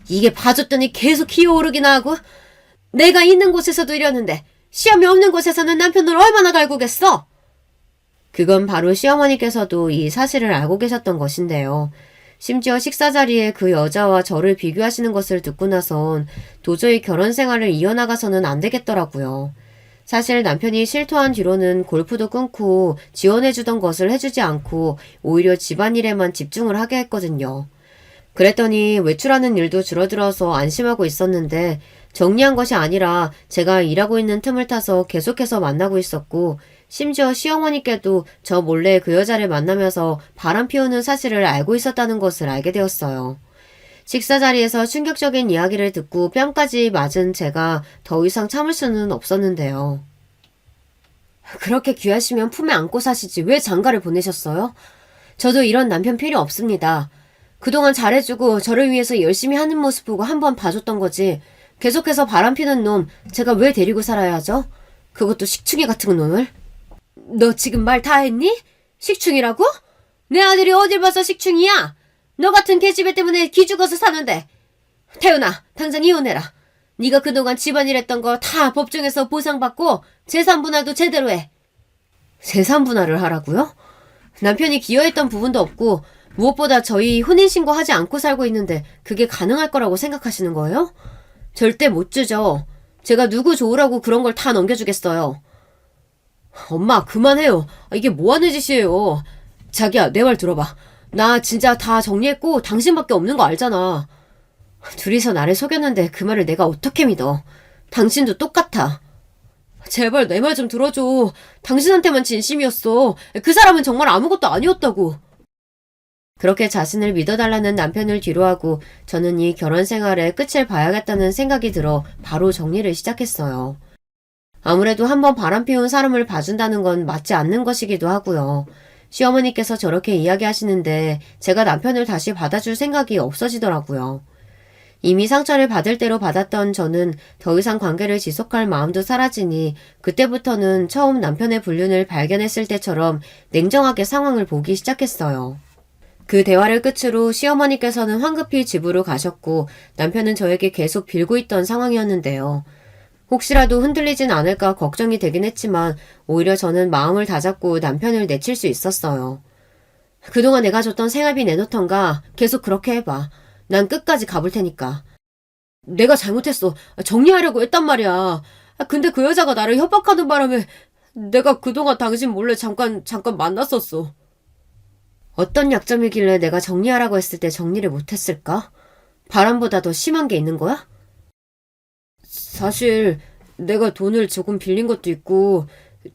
이게 봐줬더니 계속 기어오르기나 하고 내가 있는 곳에서도 이러는데 시험이 없는 곳에서는 남편을 얼마나 갈구겠어? 그건 바로 시어머니께서도 이 사실을 알고 계셨던 것인데요. 심지어 식사 자리에 그 여자와 저를 비교하시는 것을 듣고 나선 도저히 결혼 생활을 이어나가서는 안 되겠더라고요. 사실 남편이 실토한 뒤로는 골프도 끊고 지원해주던 것을 해주지 않고 오히려 집안일에만 집중을 하게 했거든요. 그랬더니 외출하는 일도 줄어들어서 안심하고 있었는데 정리한 것이 아니라 제가 일하고 있는 틈을 타서 계속해서 만나고 있었고 심지어 시어머니께도 저 몰래 그 여자를 만나면서 바람 피우는 사실을 알고 있었다는 것을 알게 되었어요. 식사 자리에서 충격적인 이야기를 듣고 뺨까지 맞은 제가 더 이상 참을 수는 없었는데요. 그렇게 귀하시면 품에 안고 사시지 왜 장가를 보내셨어요? 저도 이런 남편 필요 없습니다. 그동안 잘해주고 저를 위해서 열심히 하는 모습 보고 한번 봐줬던 거지. 계속해서 바람피는 놈 제가 왜 데리고 살아야 하죠? 그것도 식충이 같은 놈을? 너 지금 말 다 했니? 식충이라고? 내 아들이 어딜 봐서 식충이야? 너 같은 계집애 때문에 기죽어서 사는데. 태훈아, 당장 이혼해라. 네가 그동안 집안일 했던 거 다 법정에서 보상받고 재산 분할도 제대로 해. 재산 분할을 하라고요? 남편이 기여했던 부분도 없고 무엇보다 저희 혼인신고하지 않고 살고 있는데 그게 가능할 거라고 생각하시는 거예요? 절대 못 주죠. 제가 누구 좋으라고 그런 걸 다 넘겨주겠어요. 엄마, 그만해요. 이게 뭐하는 짓이에요. 자기야, 내 말 들어봐. 나 진짜 다 정리했고 당신밖에 없는 거 알잖아. 둘이서 나를 속였는데 그 말을 내가 어떻게 믿어. 당신도 똑같아. 제발 내 말 좀 들어줘. 당신한테만 진심이었어. 그 사람은 정말 아무것도 아니었다고. 그렇게 자신을 믿어달라는 남편을 뒤로하고 저는 이 결혼 생활의 끝을 봐야겠다는 생각이 들어 바로 정리를 시작했어요. 아무래도 한번 바람피운 사람을 봐준다는 건 맞지 않는 것이기도 하고요. 시어머니께서 저렇게 이야기하시는데 제가 남편을 다시 받아줄 생각이 없어지더라고요. 이미 상처를 받을 대로 받았던 저는 더 이상 관계를 지속할 마음도 사라지니 그때부터는 처음 남편의 불륜을 발견했을 때처럼 냉정하게 상황을 보기 시작했어요. 그 대화를 끝으로 시어머니께서는 황급히 집으로 가셨고 남편은 저에게 계속 빌고 있던 상황이었는데요. 혹시라도 흔들리진 않을까 걱정이 되긴 했지만 오히려 저는 마음을 다잡고 남편을 내칠 수 있었어요. 그동안 내가 줬던 생활비 내놓던가 계속 그렇게 해봐. 난 끝까지 가볼 테니까. 내가 잘못했어. 정리하려고 했단 말이야. 근데 그 여자가 나를 협박하는 바람에 내가 그동안 당신 몰래 잠깐 만났었어. 어떤 약점이길래 내가 정리하라고 했을 때 정리를 못했을까? 바람보다 더 심한 게 있는 거야? 사실 내가 돈을 조금 빌린 것도 있고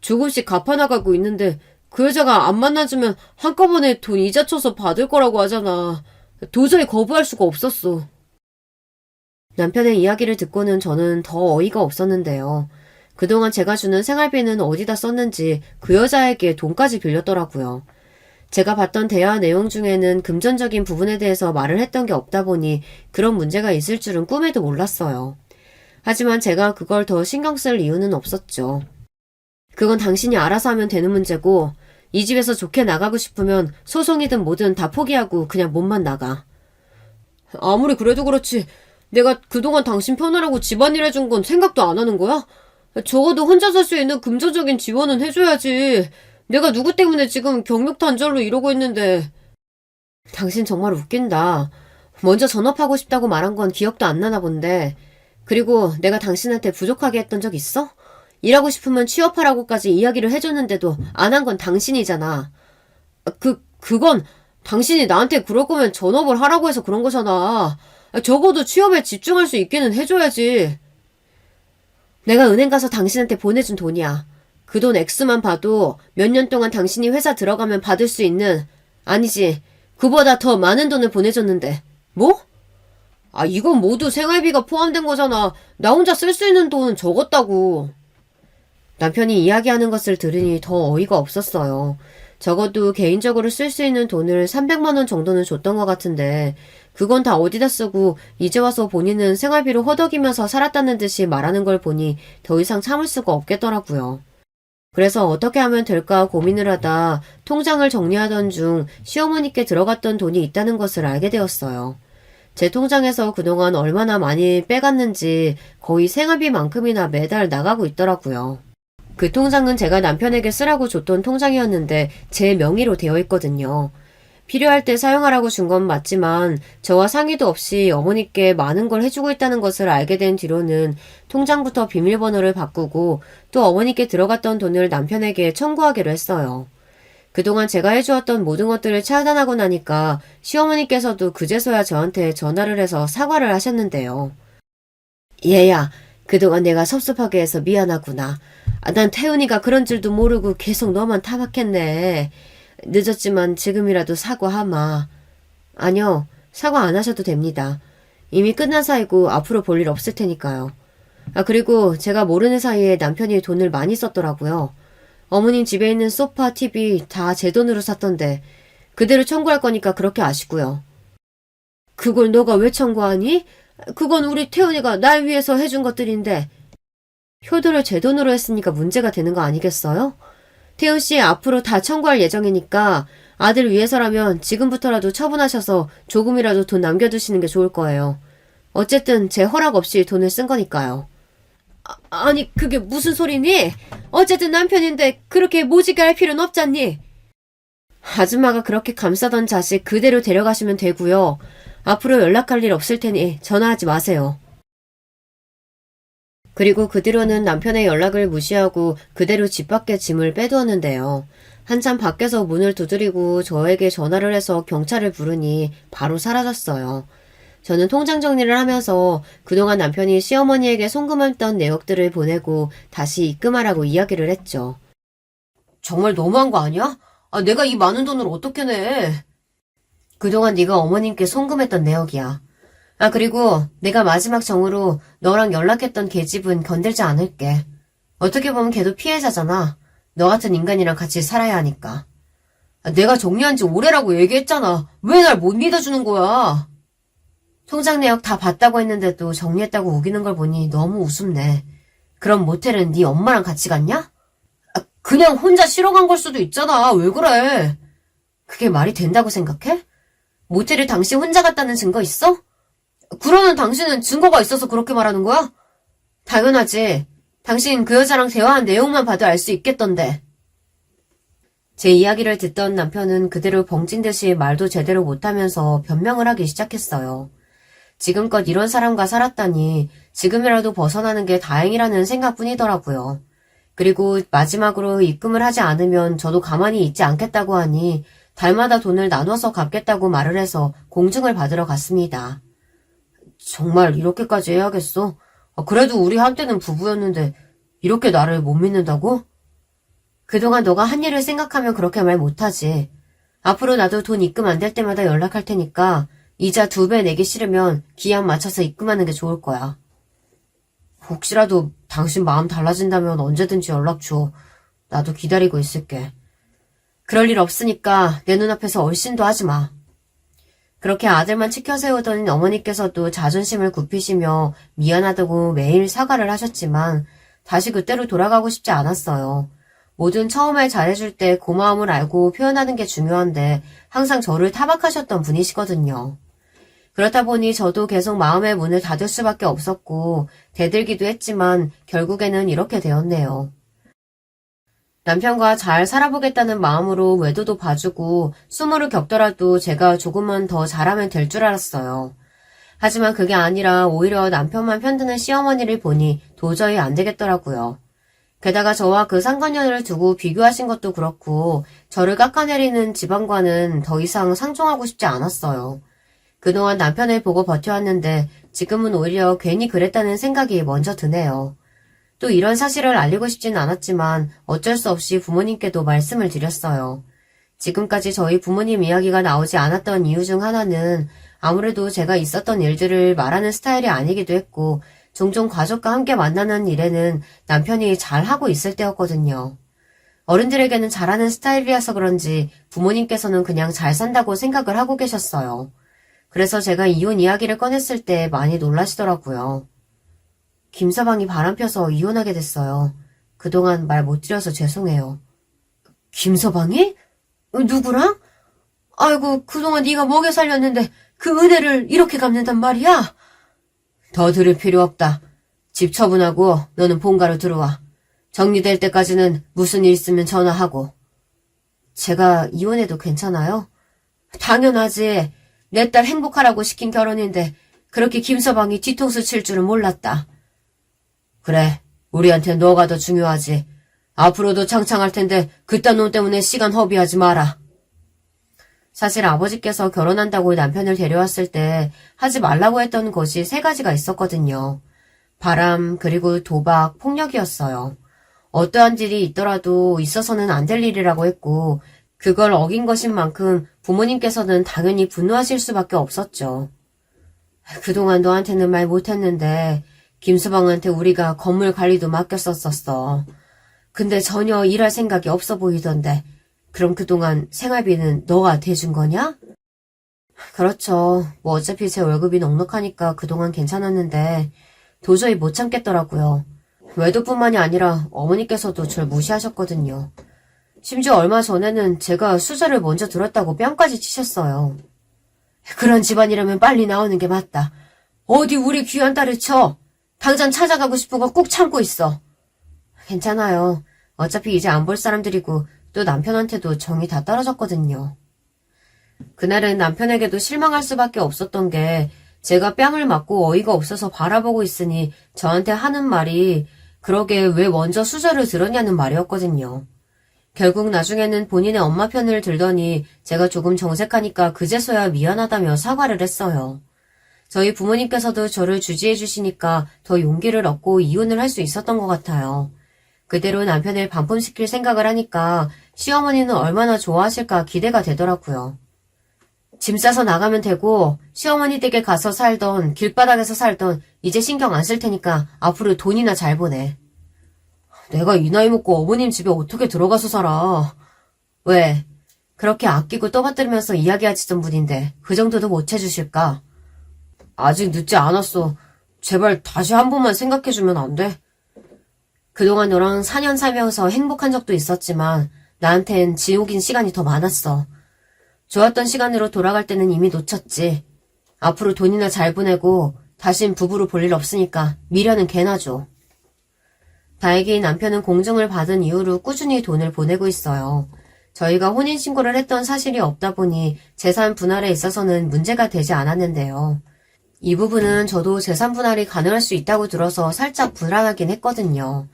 조금씩 갚아나가고 있는데 그 여자가 안 만나주면 한꺼번에 돈 이자 쳐서 받을 거라고 하잖아. 도저히 거부할 수가 없었어. 남편의 이야기를 듣고는 저는 더 어이가 없었는데요. 그동안 제가 주는 생활비는 어디다 썼는지 그 여자에게 돈까지 빌렸더라고요. 제가 봤던 대화 내용 중에는 금전적인 부분에 대해서 말을 했던 게 없다 보니 그런 문제가 있을 줄은 꿈에도 몰랐어요. 하지만 제가 그걸 더 신경 쓸 이유는 없었죠. 그건 당신이 알아서 하면 되는 문제고 이 집에서 좋게 나가고 싶으면 소송이든 뭐든 다 포기하고 그냥 몸만 나가. 아무리 그래도 그렇지 내가 그동안 당신 편하라고 집안일 해준 건 생각도 안 하는 거야? 적어도 혼자 살 수 있는 금전적인 지원은 해줘야지. 내가 누구 때문에 지금 경력단절로 이러고 있는데. 당신 정말 웃긴다. 먼저 전업하고 싶다고 말한 건 기억도 안 나나 본데. 그리고 내가 당신한테 부족하게 했던 적 있어? 일하고 싶으면 취업하라고까지 이야기를 해줬는데도 안 한 건 당신이잖아. 그건 당신이 나한테 그럴 거면 전업을 하라고 해서 그런 거잖아. 적어도 취업에 집중할 수 있게는 해줘야지. 내가 은행 가서 당신한테 보내준 돈이야. 그 돈 액수만 봐도 몇 년 동안 당신이 회사 들어가면 받을 수 있는, 아니지, 그보다 더 많은 돈을 보내줬는데. 뭐? 이건 모두 생활비가 포함된 거잖아. 나 혼자 쓸 수 있는 돈은 적었다고. 남편이 이야기하는 것을 들으니 더 어이가 없었어요. 적어도 개인적으로 쓸 수 있는 돈을 300만 원 정도는 줬던 것 같은데 그건 다 어디다 쓰고 이제 와서 본인은 생활비로 허덕이면서 살았다는 듯이 말하는 걸 보니 더 이상 참을 수가 없겠더라고요. 그래서 어떻게 하면 될까 고민을 하다 통장을 정리하던 중 시어머니께 들어갔던 돈이 있다는 것을 알게 되었어요. 제 통장에서 그동안 얼마나 많이 빼갔는지 거의 생활비만큼이나 매달 나가고 있더라고요. 그 통장은 제가 남편에게 쓰라고 줬던 통장이었는데 제 명의로 되어 있거든요. 필요할 때 사용하라고 준 건 맞지만 저와 상의도 없이 어머니께 많은 걸 해주고 있다는 것을 알게 된 뒤로는 통장부터 비밀번호를 바꾸고 또 어머니께 들어갔던 돈을 남편에게 청구하기로 했어요. 그동안 제가 해주었던 모든 것들을 차단하고 나니까 시어머니께서도 그제서야 저한테 전화를 해서 사과를 하셨는데요. 얘야, 그동안 내가 섭섭하게 해서 미안하구나. 난 태훈이가 그런 줄도 모르고 계속 너만 타박했네. 늦었지만 지금이라도 사과하마. 아니요, 사과 안 하셔도 됩니다. 이미 끝난 사이고 앞으로 볼 일 없을 테니까요. 그리고 제가 모르는 사이에 남편이 돈을 많이 썼더라고요. 어머님 집에 있는 소파, TV 다 제 돈으로 샀던데 그대로 청구할 거니까 그렇게 아시고요. 그걸 너가 왜 청구하니? 그건 우리 태훈이가 날 위해서 해준 것들인데. 효도를 제 돈으로 했으니까 문제가 되는 거 아니겠어요? 태훈씨 앞으로 다 청구할 예정이니까 아들 위해서라면 지금부터라도 처분하셔서 조금이라도 돈 남겨두시는 게 좋을 거예요. 어쨌든 제 허락 없이 돈을 쓴 거니까요. 아니 그게 무슨 소리니? 어쨌든 남편인데 그렇게 모지게 할 필요는 없잖니. 아줌마가 그렇게 감싸던 자식 그대로 데려가시면 되고요. 앞으로 연락할 일 없을 테니 전화하지 마세요. 그리고 그 뒤로는 남편의 연락을 무시하고 그대로 집 밖에 짐을 빼두었는데요. 한참 밖에서 문을 두드리고 저에게 전화를 해서 경찰을 부르니 바로 사라졌어요. 저는 통장 정리를 하면서 그동안 남편이 시어머니에게 송금했던 내역들을 보내고 다시 입금하라고 이야기를 했죠. 정말 너무한 거 아니야? 내가 이 많은 돈을 어떻게 내? 그동안 네가 어머님께 송금했던 내역이야. 그리고 내가 마지막 정으로 너랑 연락했던 걔집은 건들지 않을게. 어떻게 보면 걔도 피해자잖아. 너 같은 인간이랑 같이 살아야 하니까. 내가 정리한 지 오래라고 얘기했잖아. 왜 날 못 믿어주는 거야? 통장 내역 다 봤다고 했는데도 정리했다고 우기는 걸 보니 너무 우습네. 그럼 모텔은 네 엄마랑 같이 갔냐? 그냥 혼자 쉬러 간 걸 수도 있잖아. 왜 그래? 그게 말이 된다고 생각해? 모텔에 당신 혼자 갔다는 증거 있어? 그러는 당신은 증거가 있어서 그렇게 말하는 거야? 당연하지. 당신 그 여자랑 대화한 내용만 봐도 알 수 있겠던데. 제 이야기를 듣던 남편은 그대로 벙찐 듯이 말도 제대로 못하면서 변명을 하기 시작했어요. 지금껏 이런 사람과 살았다니 지금이라도 벗어나는 게 다행이라는 생각뿐이더라고요. 그리고 마지막으로 입금을 하지 않으면 저도 가만히 있지 않겠다고 하니 달마다 돈을 나눠서 갚겠다고 말을 해서 공증을 받으러 갔습니다. 정말 이렇게까지 해야겠어? 그래도 우리 한때는 부부였는데 이렇게 나를 못 믿는다고? 그동안 너가 한 일을 생각하면 그렇게 말 못하지. 앞으로 나도 돈 입금 안 될 때마다 연락할 테니까 이자 2배 내기 싫으면 기한 맞춰서 입금하는 게 좋을 거야. 혹시라도 당신 마음 달라진다면 언제든지 연락 줘. 나도 기다리고 있을게. 그럴 일 없으니까 내 눈앞에서 얼씬도 하지 마. 그렇게 아들만 치켜세우던 어머니께서도 자존심을 굽히시며 미안하다고 매일 사과를 하셨지만 다시 그때로 돌아가고 싶지 않았어요. 뭐든 처음에 잘해줄 때 고마움을 알고 표현하는 게 중요한데 항상 저를 타박하셨던 분이시거든요. 그렇다 보니 저도 계속 마음의 문을 닫을 수밖에 없었고 대들기도 했지만 결국에는 이렇게 되었네요. 남편과 잘 살아보겠다는 마음으로 외도도 봐주고 수모를 겪더라도 제가 조금만 더 잘하면 될 줄 알았어요. 하지만 그게 아니라 오히려 남편만 편드는 시어머니를 보니 도저히 안 되겠더라고요. 게다가 저와 그 상관녀를 두고 비교하신 것도 그렇고 저를 깎아내리는 집안과는 더 이상 상종하고 싶지 않았어요. 그동안 남편을 보고 버텨왔는데 지금은 오히려 괜히 그랬다는 생각이 먼저 드네요. 또 이런 사실을 알리고 싶진 않았지만 어쩔 수 없이 부모님께도 말씀을 드렸어요. 지금까지 저희 부모님 이야기가 나오지 않았던 이유 중 하나는 아무래도 제가 있었던 일들을 말하는 스타일이 아니기도 했고 종종 가족과 함께 만나는 일에는 남편이 잘하고 있을 때였거든요. 어른들에게는 잘하는 스타일이라서 그런지 부모님께서는 그냥 잘 산다고 생각을 하고 계셨어요. 그래서 제가 이혼 이야기를 꺼냈을 때 많이 놀라시더라고요. 김서방이 바람펴서 이혼하게 됐어요. 그동안 말 못 드려서 죄송해요. 김서방이? 누구랑? 아이고 그동안 네가 먹여 살렸는데 그 은혜를 이렇게 갚는단 말이야? 더 들을 필요 없다. 집 처분하고 너는 본가로 들어와. 정리될 때까지는 무슨 일 있으면 전화하고. 제가 이혼해도 괜찮아요? 당연하지. 내 딸 행복하라고 시킨 결혼인데 그렇게 김서방이 뒤통수 칠 줄은 몰랐다. 그래, 우리한테 너가 더 중요하지. 앞으로도 창창할 텐데 그딴 놈 때문에 시간 허비하지 마라. 사실 아버지께서 결혼한다고 남편을 데려왔을 때 하지 말라고 했던 것이 3가지가 있었거든요. 바람, 그리고 도박, 폭력이었어요. 어떠한 일이 있더라도 있어서는 안 될 일이라고 했고 그걸 어긴 것인 만큼 부모님께서는 당연히 분노하실 수밖에 없었죠. 그동안 너한테는 말 못했는데 김수방한테 우리가 건물 관리도 맡겼었었어. 근데 전혀 일할 생각이 없어 보이던데 그럼 그동안 생활비는 너가 대준 거냐? 그렇죠. 뭐 어차피 제 월급이 넉넉하니까 그동안 괜찮았는데 도저히 못 참겠더라고요. 외도뿐만이 아니라 어머니께서도 절 무시하셨거든요. 심지어 얼마 전에는 제가 수저를 먼저 들었다고 뺨까지 치셨어요. 그런 집안이라면 빨리 나오는 게 맞다. 어디 우리 귀한 딸을 쳐. 당장 찾아가고 싶은 거 꾹 참고 있어. 괜찮아요. 어차피 이제 안 볼 사람들이고 또 남편한테도 정이 다 떨어졌거든요. 그날은 남편에게도 실망할 수밖에 없었던 게 제가 뺨을 맞고 어이가 없어서 바라보고 있으니 저한테 하는 말이 그러게 왜 먼저 수저를 들었냐는 말이었거든요. 결국 나중에는 본인의 엄마 편을 들더니 제가 조금 정색하니까 그제서야 미안하다며 사과를 했어요. 저희 부모님께서도 저를 주지해 주시니까 더 용기를 얻고 이혼을 할 수 있었던 것 같아요. 그대로 남편을 반품시킬 생각을 하니까 시어머니는 얼마나 좋아하실까 기대가 되더라고요. 짐 싸서 나가면 되고 시어머니 댁에 가서 살던 길바닥에서 살던 이제 신경 안 쓸 테니까 앞으로 돈이나 잘 보내. 내가 이 나이 먹고 어머님 집에 어떻게 들어가서 살아. 왜? 그렇게 아끼고 떠받들면서 이야기하시던 분인데 그 정도도 못 해주실까? 아직 늦지 않았어. 제발 다시 한 번만 생각해주면 안 돼? 그동안 너랑 4년 살면서 행복한 적도 있었지만 나한텐 지옥인 시간이 더 많았어. 좋았던 시간으로 돌아갈 때는 이미 놓쳤지. 앞으로 돈이나 잘 보내고 다신 부부로 볼 일 없으니까 미련은 개나 줘. 다행히 남편은 공증을 받은 이후로 꾸준히 돈을 보내고 있어요. 저희가 혼인신고를 했던 사실이 없다 보니 재산 분할에 있어서는 문제가 되지 않았는데요. 이 부분은 저도 재산 분할이 가능할 수 있다고 들어서 살짝 불안하긴 했거든요.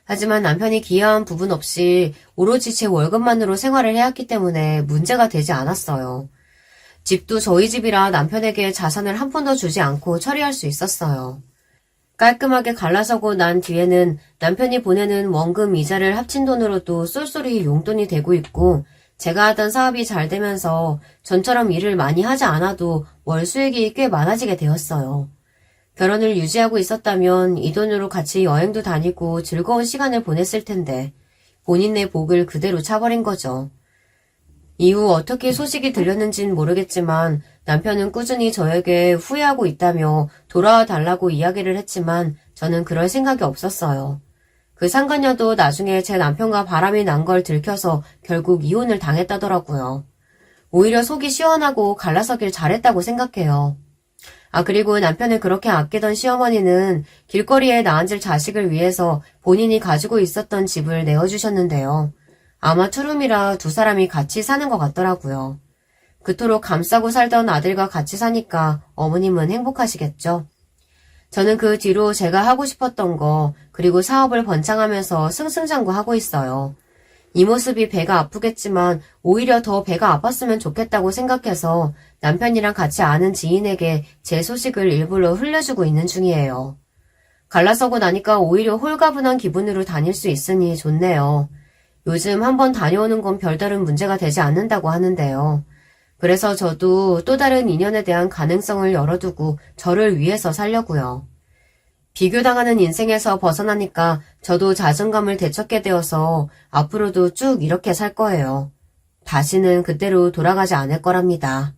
하지만 남편이 기여한 부분 없이 오로지 제 월급만으로 생활을 해왔기 때문에 문제가 되지 않았어요. 집도 저희 집이라 남편에게 자산을 한 푼도 주지 않고 처리할 수 있었어요. 깔끔하게 갈라서고 난 뒤에는 남편이 보내는 원금 이자를 합친 돈으로도 쏠쏠히 용돈이 되고 있고 제가 하던 사업이 잘 되면서 전처럼 일을 많이 하지 않아도 월 수익이 꽤 많아지게 되었어요. 결혼을 유지하고 있었다면 이 돈으로 같이 여행도 다니고 즐거운 시간을 보냈을 텐데 본인의 복을 그대로 차버린 거죠. 이후 어떻게 소식이 들렸는진 모르겠지만 남편은 꾸준히 저에게 후회하고 있다며 돌아와 달라고 이야기를 했지만 저는 그럴 생각이 없었어요. 그 상간녀도 나중에 제 남편과 바람이 난 걸 들켜서 결국 이혼을 당했다더라고요. 오히려 속이 시원하고 갈라서길 잘했다고 생각해요. 그리고 남편을 그렇게 아끼던 시어머니는 길거리에 나앉을 자식을 위해서 본인이 가지고 있었던 집을 내어주셨는데요. 아마 투룸이라 두 사람이 같이 사는 것 같더라고요. 그토록 감싸고 살던 아들과 같이 사니까 어머님은 행복하시겠죠. 저는 그 뒤로 제가 하고 싶었던 거 그리고 사업을 번창하면서 승승장구하고 있어요. 이 모습이 배가 아프겠지만 오히려 더 배가 아팠으면 좋겠다고 생각해서 남편이랑 같이 아는 지인에게 제 소식을 일부러 흘려주고 있는 중이에요. 갈라서고 나니까 오히려 홀가분한 기분으로 다닐 수 있으니 좋네요. 요즘 한번 다녀오는 건 별다른 문제가 되지 않는다고 하는데요. 그래서 저도 또 다른 인연에 대한 가능성을 열어두고 저를 위해서 살려고요. 비교당하는 인생에서 벗어나니까 저도 자존감을 되찾게 되어서 앞으로도 쭉 이렇게 살 거예요. 다시는 그때로 돌아가지 않을 거랍니다.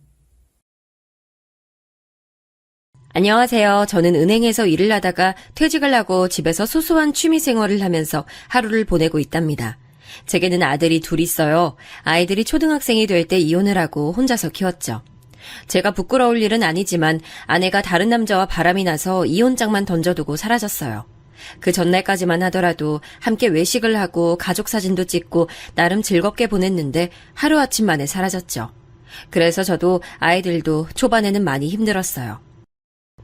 안녕하세요. 저는 은행에서 일을 하다가 퇴직을 하고 집에서 소소한 취미 생활을 하면서 하루를 보내고 있답니다. 제게는 아들이 둘 있어요. 아이들이 초등학생이 될 때 이혼을 하고 혼자서 키웠죠. 제가 부끄러울 일은 아니지만 아내가 다른 남자와 바람이 나서 이혼장만 던져두고 사라졌어요. 그 전날까지만 하더라도 함께 외식을 하고 가족 사진도 찍고 나름 즐겁게 보냈는데 하루아침 만에 사라졌죠. 그래서 저도 아이들도 초반에는 많이 힘들었어요.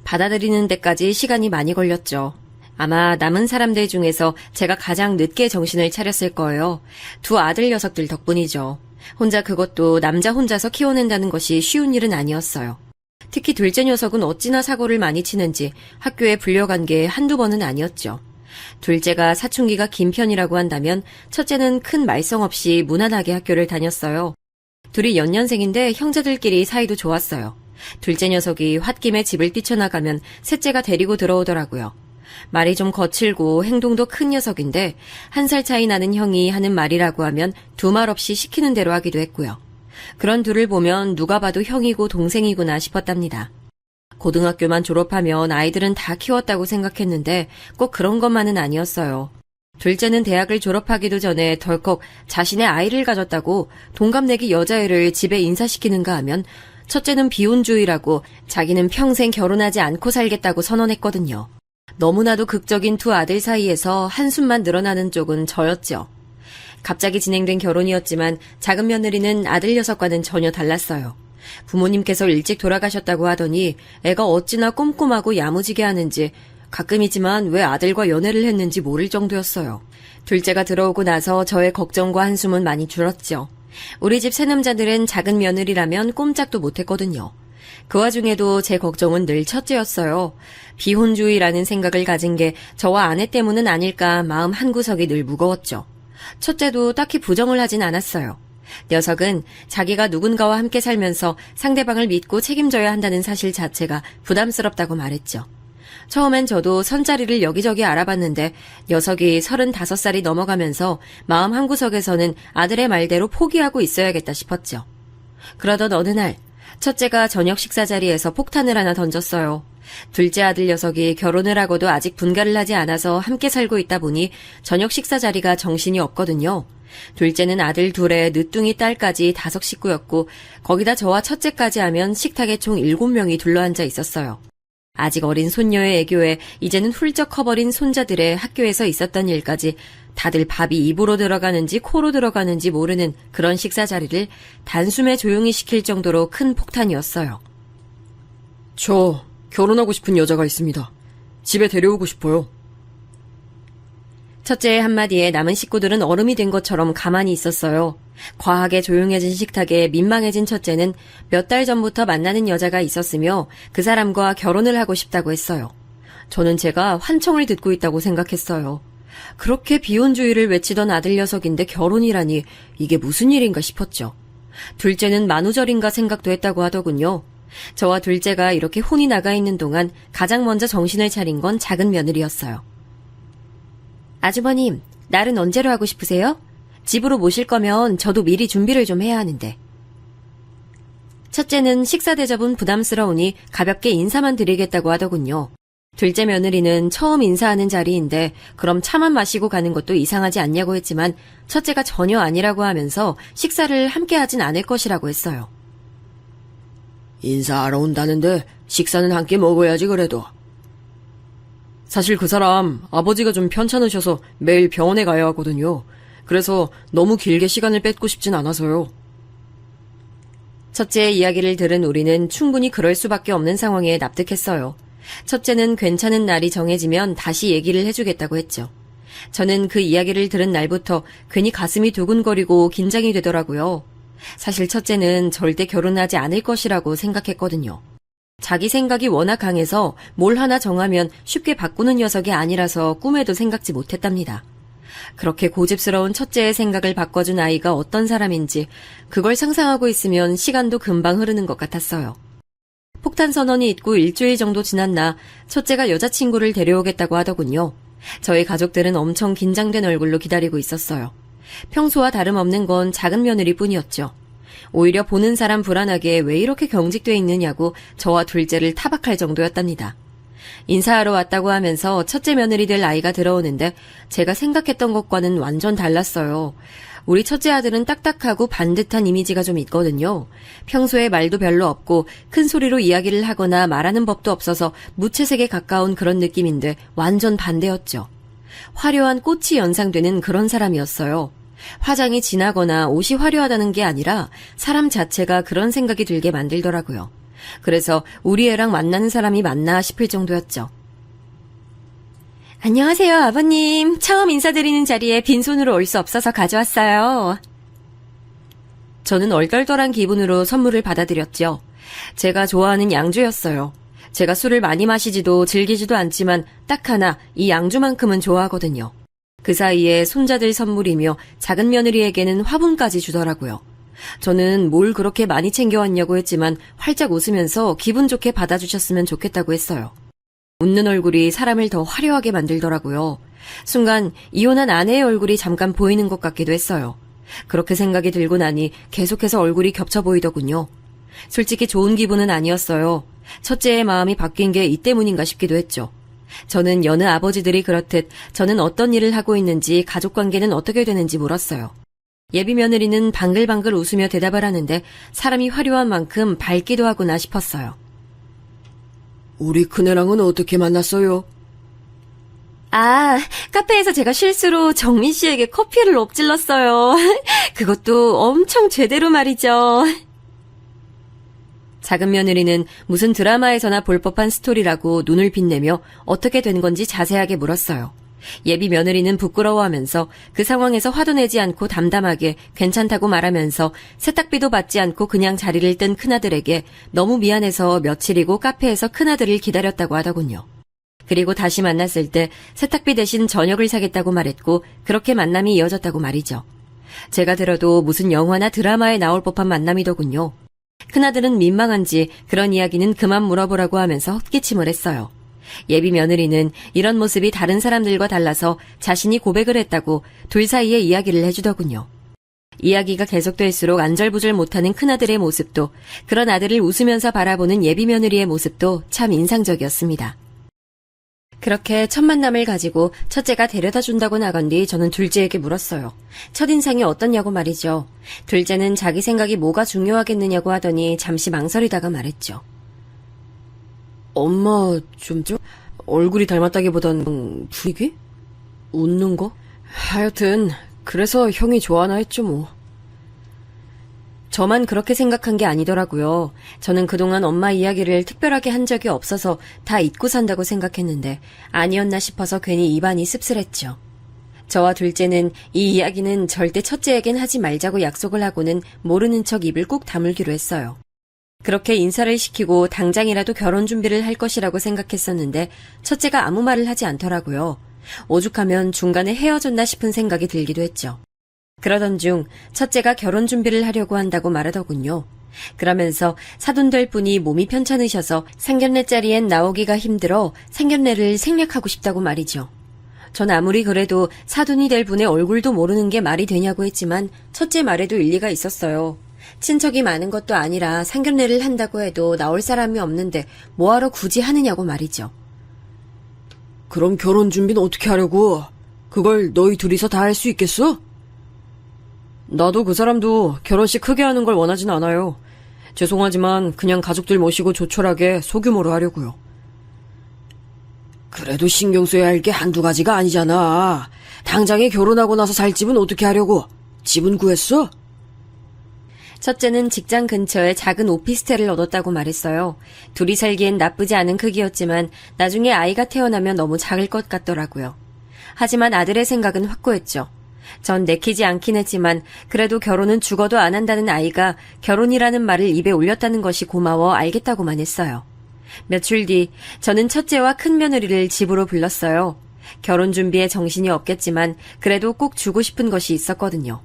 받아들이는 데까지 시간이 많이 걸렸죠. 아마 남은 사람들 중에서 제가 가장 늦게 정신을 차렸을 거예요. 두 아들 녀석들 덕분이죠. 혼자 그것도 남자 혼자서 키워낸다는 것이 쉬운 일은 아니었어요. 특히 둘째 녀석은 어찌나 사고를 많이 치는지 학교에 불려간 게 한두 번은 아니었죠. 둘째가 사춘기가 긴 편이라고 한다면 첫째는 큰 말썽 없이 무난하게 학교를 다녔어요. 둘이 연년생인데 형제들끼리 사이도 좋았어요. 둘째 녀석이 홧김에 집을 뛰쳐나가면 셋째가 데리고 들어오더라고요. 말이 좀 거칠고 행동도 큰 녀석인데 1살 차이 나는 형이 하는 말이라고 하면 두 말 없이 시키는 대로 하기도 했고요. 그런 둘을 보면 누가 봐도 형이고 동생이구나 싶었답니다. 고등학교만 졸업하면 아이들은 다 키웠다고 생각했는데 꼭 그런 것만은 아니었어요. 둘째는 대학을 졸업하기도 전에 덜컥 자신의 아이를 가졌다고 동갑내기 여자애를 집에 인사시키는가 하면 첫째는 비혼주의라고 자기는 평생 결혼하지 않고 살겠다고 선언했거든요. 너무나도 극적인 두 아들 사이에서 한숨만 늘어나는 쪽은 저였죠. 갑자기 진행된 결혼이었지만 작은 며느리는 아들 녀석과는 전혀 달랐어요. 부모님께서 일찍 돌아가셨다고 하더니 애가 어찌나 꼼꼼하고 야무지게 하는지 가끔이지만 왜 아들과 연애를 했는지 모를 정도였어요. 둘째가 들어오고 나서 저의 걱정과 한숨은 많이 줄었죠. 우리 집 새남자들은 작은 며느리라면 꼼짝도 못했거든요. 그 와중에도 제 걱정은 늘 첫째였어요. 비혼주의라는 생각을 가진 게 저와 아내 때문은 아닐까 마음 한구석이 늘 무거웠죠. 첫째도 딱히 부정을 하진 않았어요. 녀석은 자기가 누군가와 함께 살면서 상대방을 믿고 책임져야 한다는 사실 자체가 부담스럽다고 말했죠. 처음엔 저도 선자리를 여기저기 알아봤는데 녀석이 35살이 넘어가면서 마음 한구석에서는 아들의 말대로 포기하고 있어야겠다 싶었죠. 그러던 어느 날 첫째가 저녁 식사 자리에서 폭탄을 하나 던졌어요. 둘째 아들 녀석이 결혼을 하고도 아직 분가를 하지 않아서 함께 살고 있다 보니 저녁 식사 자리가 정신이 없거든요. 둘째는 아들 둘에 늦둥이 딸까지 5 식구였고 거기다 저와 첫째까지 하면 식탁에 총 7명이 둘러앉아 있었어요. 아직 어린 손녀의 애교에 이제는 훌쩍 커버린 손자들의 학교에서 있었던 일까지 다들 밥이 입으로 들어가는지 코로 들어가는지 모르는 그런 식사 자리를 단숨에 조용히 시킬 정도로 큰 폭탄이었어요. 저 결혼하고 싶은 여자가 있습니다. 집에 데려오고 싶어요. 첫째의 한마디에 남은 식구들은 얼음이 된 것처럼 가만히 있었어요. 과하게 조용해진 식탁에 민망해진 첫째는 몇 달 전부터 만나는 여자가 있었으며 그 사람과 결혼을 하고 싶다고 했어요. 저는 제가 환청을 듣고 있다고 생각했어요. 그렇게 비혼주의를 외치던 아들 녀석인데 결혼이라니 이게 무슨 일인가 싶었죠. 둘째는 만우절인가 생각도 했다고 하더군요. 저와 둘째가 이렇게 혼이 나가 있는 동안 가장 먼저 정신을 차린 건 작은 며느리였어요. 아주버님, 날은 언제로 하고 싶으세요? 집으로 모실 거면 저도 미리 준비를 좀 해야 하는데. 첫째는 식사 대접은 부담스러우니 가볍게 인사만 드리겠다고 하더군요. 둘째 며느리는 처음 인사하는 자리인데 그럼 차만 마시고 가는 것도 이상하지 않냐고 했지만 첫째가 전혀 아니라고 하면서 식사를 함께 하진 않을 것이라고 했어요. 인사하러 온다는데 식사는 함께 먹어야지 그래도. 사실 그 사람 아버지가 좀 편찮으셔서 매일 병원에 가야 하거든요. 그래서 너무 길게 시간을 뺏고 싶진 않아서요. 첫째의 이야기를 들은 우리는 충분히 그럴 수밖에 없는 상황에 납득했어요. 첫째는 괜찮은 날이 정해지면 다시 얘기를 해주겠다고 했죠. 저는 그 이야기를 들은 날부터 괜히 가슴이 두근거리고 긴장이 되더라고요. 사실 첫째는 절대 결혼하지 않을 것이라고 생각했거든요. 자기 생각이 워낙 강해서 뭘 하나 정하면 쉽게 바꾸는 녀석이 아니라서 꿈에도 생각지 못했답니다. 그렇게 고집스러운 첫째의 생각을 바꿔준 아이가 어떤 사람인지 그걸 상상하고 있으면 시간도 금방 흐르는 것 같았어요. 폭탄 선언이 있고 일주일 정도 지났나 첫째가 여자친구를 데려오겠다고 하더군요. 저희 가족들은 엄청 긴장된 얼굴로 기다리고 있었어요. 평소와 다름없는 건 작은 며느리뿐이었죠. 오히려 보는 사람 불안하게 왜 이렇게 경직돼 있느냐고 저와 둘째를 타박할 정도였답니다. 인사하러 왔다고 하면서 첫째 며느리 될 아이가 들어오는데 제가 생각했던 것과는 완전 달랐어요. 우리 첫째 아들은 딱딱하고 반듯한 이미지가 좀 있거든요. 평소에 말도 별로 없고 큰 소리로 이야기를 하거나 말하는 법도 없어서 무채색에 가까운 그런 느낌인데 완전 반대였죠. 화려한 꽃이 연상되는 그런 사람이었어요. 화장이 진하거나 옷이 화려하다는 게 아니라 사람 자체가 그런 생각이 들게 만들더라고요. 그래서 우리 애랑 만나는 사람이 맞나 싶을 정도였죠. 안녕하세요, 아버님. 처음 인사드리는 자리에 빈손으로 올 수 없어서 가져왔어요. 저는 얼떨떨한 기분으로 선물을 받아들였죠. 제가 좋아하는 양주였어요. 제가 술을 많이 마시지도 즐기지도 않지만 딱 하나 이 양주만큼은 좋아하거든요. 그 사이에 손자들 선물이며 작은 며느리에게는 화분까지 주더라고요. 저는 뭘 그렇게 많이 챙겨왔냐고 했지만 활짝 웃으면서 기분 좋게 받아주셨으면 좋겠다고 했어요. 웃는 얼굴이 사람을 더 화려하게 만들더라고요. 순간 이혼한 아내의 얼굴이 잠깐 보이는 것 같기도 했어요. 그렇게 생각이 들고 나니 계속해서 얼굴이 겹쳐 보이더군요. 솔직히 좋은 기분은 아니었어요. 첫째의 마음이 바뀐 게 이 때문인가 싶기도 했죠. 저는 여느 아버지들이 그렇듯 저는 어떤 일을 하고 있는지 가족관계는 어떻게 되는지 물었어요. 예비 며느리는 방글방글 웃으며 대답을 하는데 사람이 화려한 만큼 밝기도 하구나 싶었어요. 우리 큰애랑은 어떻게 만났어요? 아, 카페에서 제가 실수로 정민 씨에게 커피를 엎질렀어요. 그것도 엄청 제대로 말이죠. 작은 며느리는 무슨 드라마에서나 볼 법한 스토리라고 눈을 빛내며 어떻게 된 건지 자세하게 물었어요. 예비 며느리는 부끄러워하면서 그 상황에서 화도 내지 않고 담담하게 괜찮다고 말하면서 세탁비도 받지 않고 그냥 자리를 뜬 큰아들에게 너무 미안해서 며칠이고 카페에서 큰아들을 기다렸다고 하더군요. 그리고 다시 만났을 때 세탁비 대신 저녁을 사겠다고 말했고 그렇게 만남이 이어졌다고 말이죠. 제가 들어도 무슨 영화나 드라마에 나올 법한 만남이더군요. 큰아들은 민망한지 그런 이야기는 그만 물어보라고 하면서 헛기침을 했어요. 예비 며느리는 이런 모습이 다른 사람들과 달라서 자신이 고백을 했다고 둘 사이에 이야기를 해주더군요. 이야기가 계속될수록 안절부절 못하는 큰아들의 모습도 그런 아들을 웃으면서 바라보는 예비 며느리의 모습도 참 인상적이었습니다. 그렇게 첫 만남을 가지고 첫째가 데려다 준다고 나간 뒤 저는 둘째에게 물었어요. 첫인상이 어떻냐고 말이죠. 둘째는 자기 생각이 뭐가 중요하겠느냐고 하더니 잠시 망설이다가 말했죠. 엄마 좀 얼굴이 닮았다기보단 분위기? 웃는 거? 하여튼 그래서 형이 좋아하나 했죠 뭐. 저만 그렇게 생각한 게 아니더라고요. 저는 그동안 엄마 이야기를 특별하게 한 적이 없어서 다 잊고 산다고 생각했는데 아니었나 싶어서 괜히 입안이 씁쓸했죠. 저와 둘째는 이 이야기는 절대 첫째에겐 하지 말자고 약속을 하고는 모르는 척 입을 꾹 다물기로 했어요. 그렇게 인사를 시키고 당장이라도 결혼 준비를 할 것이라고 생각했었는데 첫째가 아무 말을 하지 않더라고요. 오죽하면 중간에 헤어졌나 싶은 생각이 들기도 했죠. 그러던 중 첫째가 결혼 준비를 하려고 한다고 말하더군요. 그러면서 사돈될 분이 몸이 편찮으셔서 상견례 자리엔 나오기가 힘들어 상견례를 생략하고 싶다고 말이죠. 전 아무리 그래도 사돈이 될 분의 얼굴도 모르는 게 말이 되냐고 했지만 첫째 말에도 일리가 있었어요. 친척이 많은 것도 아니라 상견례를 한다고 해도 나올 사람이 없는데 뭐하러 굳이 하느냐고 말이죠. 그럼 결혼 준비는 어떻게 하려고? 그걸 너희 둘이서 다 할 수 있겠어? 나도 그 사람도 결혼식 크게 하는 걸 원하진 않아요. 죄송하지만 그냥 가족들 모시고 조촐하게 소규모로 하려고요. 그래도 신경 써야 할 게 한두 가지가 아니잖아. 당장에 결혼하고 나서 살 집은 어떻게 하려고? 집은 구했어? 첫째는 직장 근처에 작은 오피스텔을 얻었다고 말했어요. 둘이 살기엔 나쁘지 않은 크기였지만 나중에 아이가 태어나면 너무 작을 것 같더라고요. 하지만 아들의 생각은 확고했죠. 전 내키지 않긴 했지만 그래도 결혼은 죽어도 안 한다는 아이가 결혼이라는 말을 입에 올렸다는 것이 고마워 알겠다고만 했어요. 며칠 뒤 저는 첫째와 큰 며느리를 집으로 불렀어요. 결혼 준비에 정신이 없겠지만 그래도 꼭 주고 싶은 것이 있었거든요.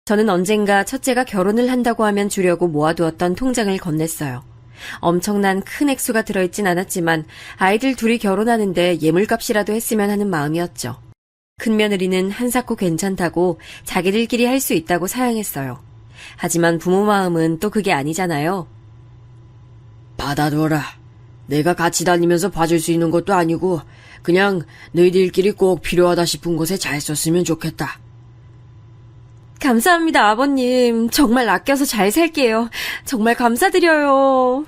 저는 언젠가 첫째가 결혼을 한다고 하면 주려고 모아두었던 통장을 건넸어요. 엄청난 큰 액수가 들어있진 않았지만 아이들 둘이 결혼하는데 예물값이라도 했으면 하는 마음이었죠. 큰 며느리는 한사코 괜찮다고 자기들끼리 할 수 있다고 사양했어요. 하지만 부모 마음은 또 그게 아니잖아요. 받아둬라. 내가 같이 다니면서 봐줄 수 있는 것도 아니고 그냥 너희들끼리 꼭 필요하다 싶은 곳에 잘 썼으면 좋겠다. 감사합니다, 아버님. 정말 아껴서 잘 살게요. 정말 감사드려요.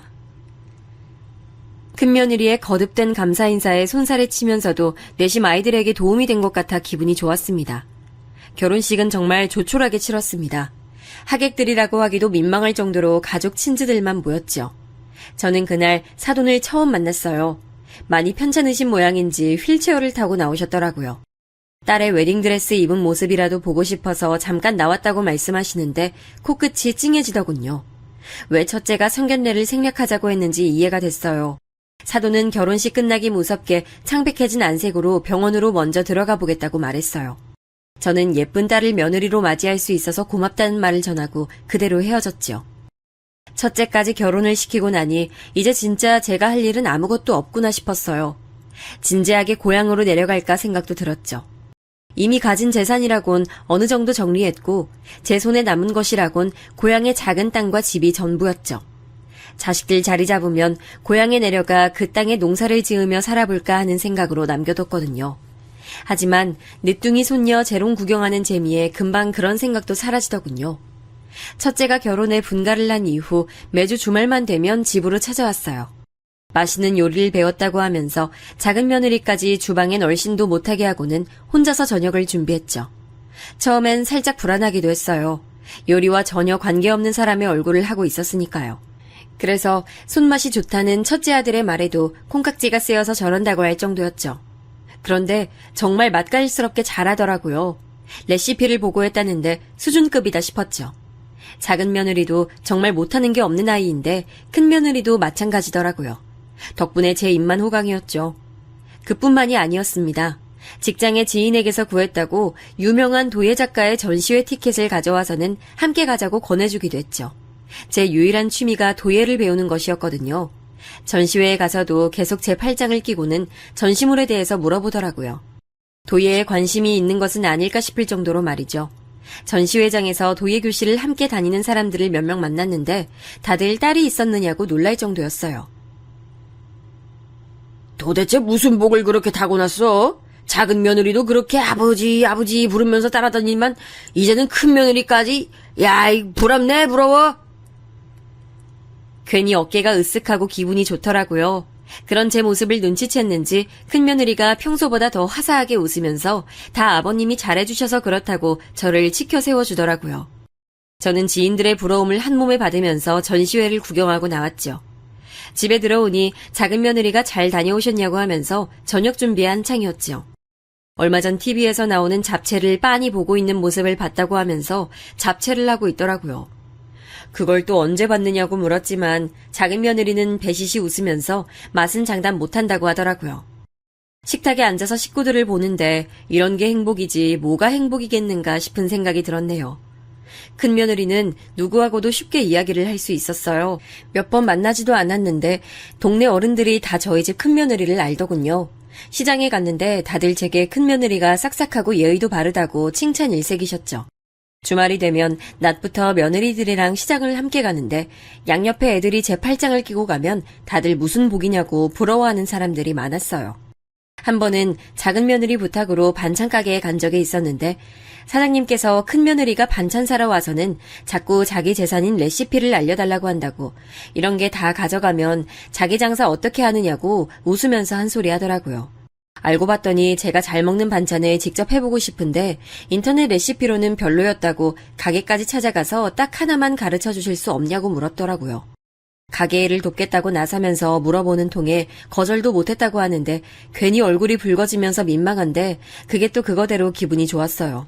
큰며느리의 거듭된 감사 인사에 손살에 치면서도 내심 아이들에게 도움이 된 것 같아 기분이 좋았습니다. 결혼식은 정말 조촐하게 치렀습니다. 하객들이라고 하기도 민망할 정도로 가족 친지들만 모였죠. 저는 그날 사돈을 처음 만났어요. 많이 편찮으신 모양인지 휠체어를 타고 나오셨더라고요. 딸의 웨딩드레스 입은 모습이라도 보고 싶어서 잠깐 나왔다고 말씀하시는데 코끝이 찡해지더군요. 왜 첫째가 상견례를 생략하자고 했는지 이해가 됐어요. 사돈은 결혼식 끝나기 무섭게 창백해진 안색으로 병원으로 먼저 들어가 보겠다고 말했어요. 저는 예쁜 딸을 며느리로 맞이할 수 있어서 고맙다는 말을 전하고 그대로 헤어졌죠. 첫째까지 결혼을 시키고 나니 이제 진짜 제가 할 일은 아무것도 없구나 싶었어요. 진지하게 고향으로 내려갈까 생각도 들었죠. 이미 가진 재산이라곤 어느 정도 정리했고 제 손에 남은 것이라곤 고향의 작은 땅과 집이 전부였죠. 자식들 자리 잡으면 고향에 내려가 그 땅에 농사를 지으며 살아볼까 하는 생각으로 남겨뒀거든요. 하지만 늦둥이 손녀 재롱 구경하는 재미에 금방 그런 생각도 사라지더군요. 첫째가 결혼해 분가를 난 이후 매주 주말만 되면 집으로 찾아왔어요. 맛있는 요리를 배웠다고 하면서 작은 며느리까지 주방엔 얼씬도 못하게 하고는 혼자서 저녁을 준비했죠. 처음엔 살짝 불안하기도 했어요. 요리와 전혀 관계없는 사람의 얼굴을 하고 있었으니까요. 그래서 손맛이 좋다는 첫째 아들의 말에도 콩깍지가 쓰여서 저런다고 할 정도였죠. 그런데 정말 맛깔스럽게 잘하더라고요. 레시피를 보고했다는데 수준급이다 싶었죠. 작은 며느리도 정말 못하는 게 없는 아이인데 큰 며느리도 마찬가지더라고요. 덕분에 제 입만 호강이었죠. 그뿐만이 아니었습니다. 직장의 지인에게서 구했다고 유명한 도예 작가의 전시회 티켓을 가져와서는 함께 가자고 권해주기도 했죠. 제 유일한 취미가 도예를 배우는 것이었거든요. 전시회에 가서도 계속 제 팔짱을 끼고는 전시물에 대해서 물어보더라고요. 도예에 관심이 있는 것은 아닐까 싶을 정도로 말이죠. 전시회장에서 도예 교실을 함께 다니는 사람들을 몇 명 만났는데 다들 딸이 있었느냐고 놀랄 정도였어요. 도대체 무슨 복을 그렇게 타고났어? 작은 며느리도 그렇게 아버지 아버지 부르면서 따라다니지만 이제는 큰 며느리까지. 야, 부럽네, 부러워. 괜히 어깨가 으쓱하고 기분이 좋더라고요. 그런 제 모습을 눈치챘는지 큰 며느리가 평소보다 더 화사하게 웃으면서 다 아버님이 잘해주셔서 그렇다고 저를 치켜 세워주더라고요. 저는 지인들의 부러움을 한 몸에 받으면서 전시회를 구경하고 나왔죠. 집에 들어오니 작은 며느리가 잘 다녀오셨냐고 하면서 저녁 준비에 한창이었죠. 얼마 전 TV에서 나오는 잡채를 빤히 보고 있는 모습을 봤다고 하면서 잡채를 하고 있더라고요. 그걸 또 언제 봤느냐고 물었지만 작은 며느리는 배시시 웃으면서 맛은 장담 못한다고 하더라고요. 식탁에 앉아서 식구들을 보는데 이런 게 행복이지 뭐가 행복이겠는가 싶은 생각이 들었네요. 큰 며느리는 누구하고도 쉽게 이야기를 할 수 있었어요. 몇 번 만나지도 않았는데 동네 어른들이 다 저희 집 큰 며느리를 알더군요. 시장에 갔는데 다들 제게 큰 며느리가 싹싹하고 예의도 바르다고 칭찬 일색이셨죠. 주말이 되면 낮부터 며느리들이랑 시장을 함께 가는데 양옆에 애들이 제 팔짱을 끼고 가면 다들 무슨 복이냐고 부러워하는 사람들이 많았어요. 한 번은 작은 며느리 부탁으로 반찬 가게에 간 적이 있었는데 사장님께서 큰 며느리가 반찬 사러 와서는 자꾸 자기 재산인 레시피를 알려달라고 한다고, 이런 게 다 가져가면 자기 장사 어떻게 하느냐고 웃으면서 한 소리 하더라고요. 알고 봤더니 제가 잘 먹는 반찬을 직접 해보고 싶은데 인터넷 레시피로는 별로였다고 가게까지 찾아가서 딱 하나만 가르쳐 주실 수 없냐고 물었더라고요. 가게 일을 돕겠다고 나서면서 물어보는 통에 거절도 못했다고 하는데 괜히 얼굴이 붉어지면서 민망한데 그게 또 그거대로 기분이 좋았어요.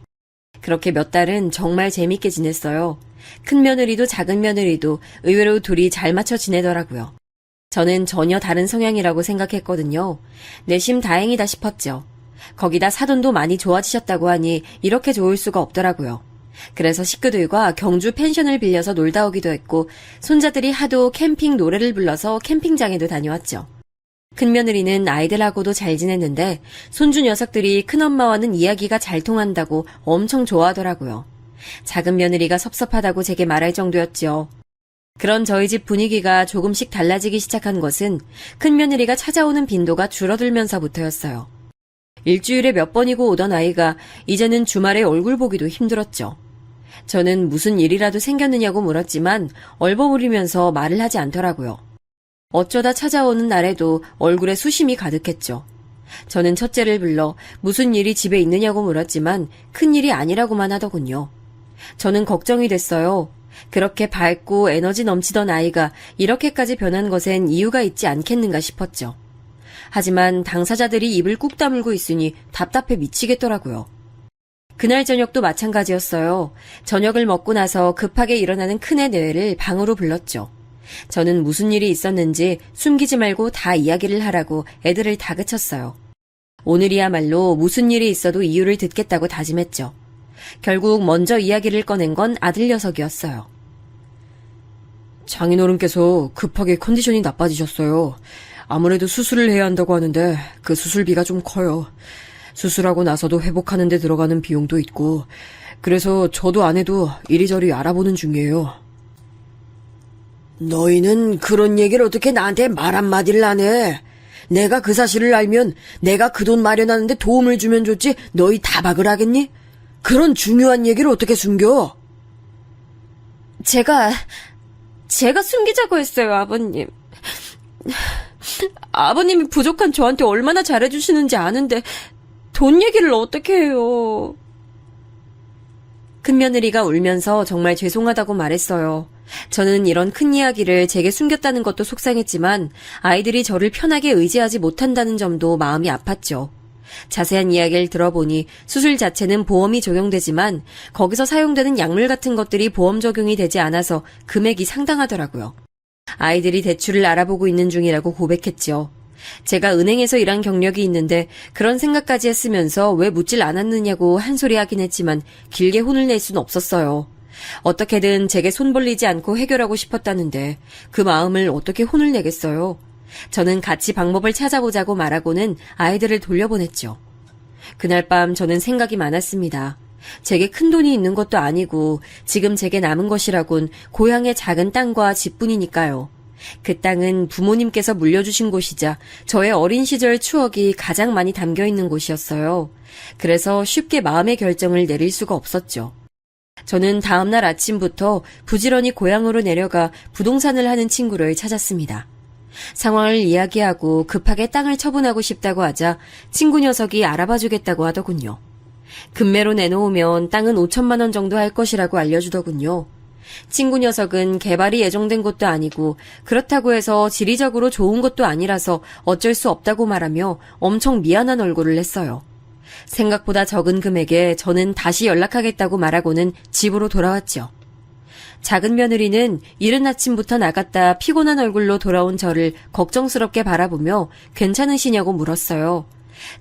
그렇게 몇 달은 정말 재밌게 지냈어요. 큰 며느리도 작은 며느리도 의외로 둘이 잘 맞춰 지내더라고요. 저는 전혀 다른 성향이라고 생각했거든요. 내심 다행이다 싶었죠. 거기다 사돈도 많이 좋아지셨다고 하니 이렇게 좋을 수가 없더라고요. 그래서 식구들과 경주 펜션을 빌려서 놀다 오기도 했고 손자들이 하도 캠핑 노래를 불러서 캠핑장에도 다녀왔죠. 큰 며느리는 아이들하고도 잘 지냈는데 손주 녀석들이 큰엄마와는 이야기가 잘 통한다고 엄청 좋아하더라고요. 작은 며느리가 섭섭하다고 제게 말할 정도였죠. 그런 저희 집 분위기가 조금씩 달라지기 시작한 것은 큰 며느리가 찾아오는 빈도가 줄어들면서부터였어요. 일주일에 몇 번이고 오던 아이가 이제는 주말에 얼굴 보기도 힘들었죠. 저는 무슨 일이라도 생겼느냐고 물었지만 얼버무리면서 말을 하지 않더라고요. 어쩌다 찾아오는 날에도 얼굴에 수심이 가득했죠. 저는 첫째를 불러 무슨 일이 집에 있느냐고 물었지만 큰일이 아니라고만 하더군요. 저는 걱정이 됐어요. 그렇게 밝고 에너지 넘치던 아이가 이렇게까지 변한 것엔 이유가 있지 않겠는가 싶었죠. 하지만 당사자들이 입을 꾹 다물고 있으니 답답해 미치겠더라고요. 그날 저녁도 마찬가지였어요. 저녁을 먹고 나서 급하게 일어나는 큰애 내외를 방으로 불렀죠. 저는 무슨 일이 있었는지 숨기지 말고 다 이야기를 하라고 애들을 다그쳤어요. 오늘이야말로 무슨 일이 있어도 이유를 듣겠다고 다짐했죠. 결국 먼저 이야기를 꺼낸 건 아들 녀석이었어요. 장인어른께서 급하게 컨디션이 나빠지셨어요. 아무래도 수술을 해야 한다고 하는데 그 수술비가 좀 커요. 수술하고 나서도 회복하는 데 들어가는 비용도 있고, 그래서 저도 아내도 이리저리 알아보는 중이에요. 너희는 그런 얘기를 어떻게 나한테 말 한마디를 안 해? 내가 그 사실을 알면 내가 그 돈 마련하는데 도움을 주면 좋지 너희 타박을 하겠니? 그런 중요한 얘기를 어떻게 숨겨? 제가 숨기자고 했어요, 아버님. 아버님이 부족한 저한테 얼마나 잘해주시는지 아는데 돈 얘기를 어떻게 해요? 큰며느리가 울면서 정말 죄송하다고 말했어요. 저는 이런 큰 이야기를 제게 숨겼다는 것도 속상했지만 아이들이 저를 편하게 의지하지 못한다는 점도 마음이 아팠죠. 자세한 이야기를 들어보니 수술 자체는 보험이 적용되지만 거기서 사용되는 약물 같은 것들이 보험 적용이 되지 않아서 금액이 상당하더라고요. 아이들이 대출을 알아보고 있는 중이라고 고백했죠. 제가 은행에서 일한 경력이 있는데 그런 생각까지 했으면서 왜 묻질 않았느냐고 한 소리 하긴 했지만 길게 혼을 낼 순 없었어요. 어떻게든 제게 손 벌리지 않고 해결하고 싶었다는데 그 마음을 어떻게 혼을 내겠어요. 저는 같이 방법을 찾아보자고 말하고는 아이들을 돌려보냈죠. 그날 밤 저는 생각이 많았습니다. 제게 큰 돈이 있는 것도 아니고 지금 제게 남은 것이라곤 고향의 작은 땅과 집뿐이니까요. 그 땅은 부모님께서 물려주신 곳이자 저의 어린 시절 추억이 가장 많이 담겨있는 곳이었어요. 그래서 쉽게 마음의 결정을 내릴 수가 없었죠. 저는 다음날 아침부터 부지런히 고향으로 내려가 부동산을 하는 친구를 찾았습니다. 상황을 이야기하고 급하게 땅을 처분하고 싶다고 하자 친구 녀석이 알아봐주겠다고 하더군요. 금매로 내놓으면 땅은 5천만 원 정도 할 것이라고 알려주더군요. 친구 녀석은 개발이 예정된 곳도 아니고 그렇다고 해서 지리적으로 좋은 것도 아니라서 어쩔 수 없다고 말하며 엄청 미안한 얼굴을 했어요. 생각보다 적은 금액에 저는 다시 연락하겠다고 말하고는 집으로 돌아왔죠. 작은 며느리는 이른 아침부터 나갔다 피곤한 얼굴로 돌아온 저를 걱정스럽게 바라보며 괜찮으시냐고 물었어요.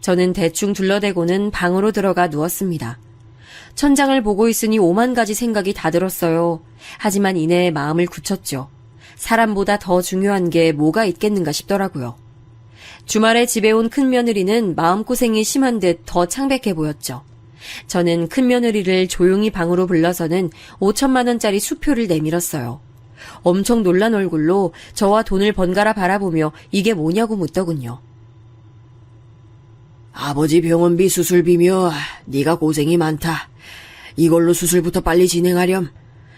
저는 대충 둘러대고는 방으로 들어가 누웠습니다. 천장을 보고 있으니 오만 가지 생각이 다 들었어요. 하지만 이내 마음을 굳혔죠. 사람보다 더 중요한 게 뭐가 있겠는가 싶더라고요. 주말에 집에 온 큰며느리는 마음고생이 심한 듯 더 창백해 보였죠. 저는 큰며느리를 조용히 방으로 불러서는 5천만 원짜리 수표를 내밀었어요. 엄청 놀란 얼굴로 저와 돈을 번갈아 바라보며 이게 뭐냐고 묻더군요. 아버지 병원비 수술비며 네가 고생이 많다. 이걸로 수술부터 빨리 진행하렴.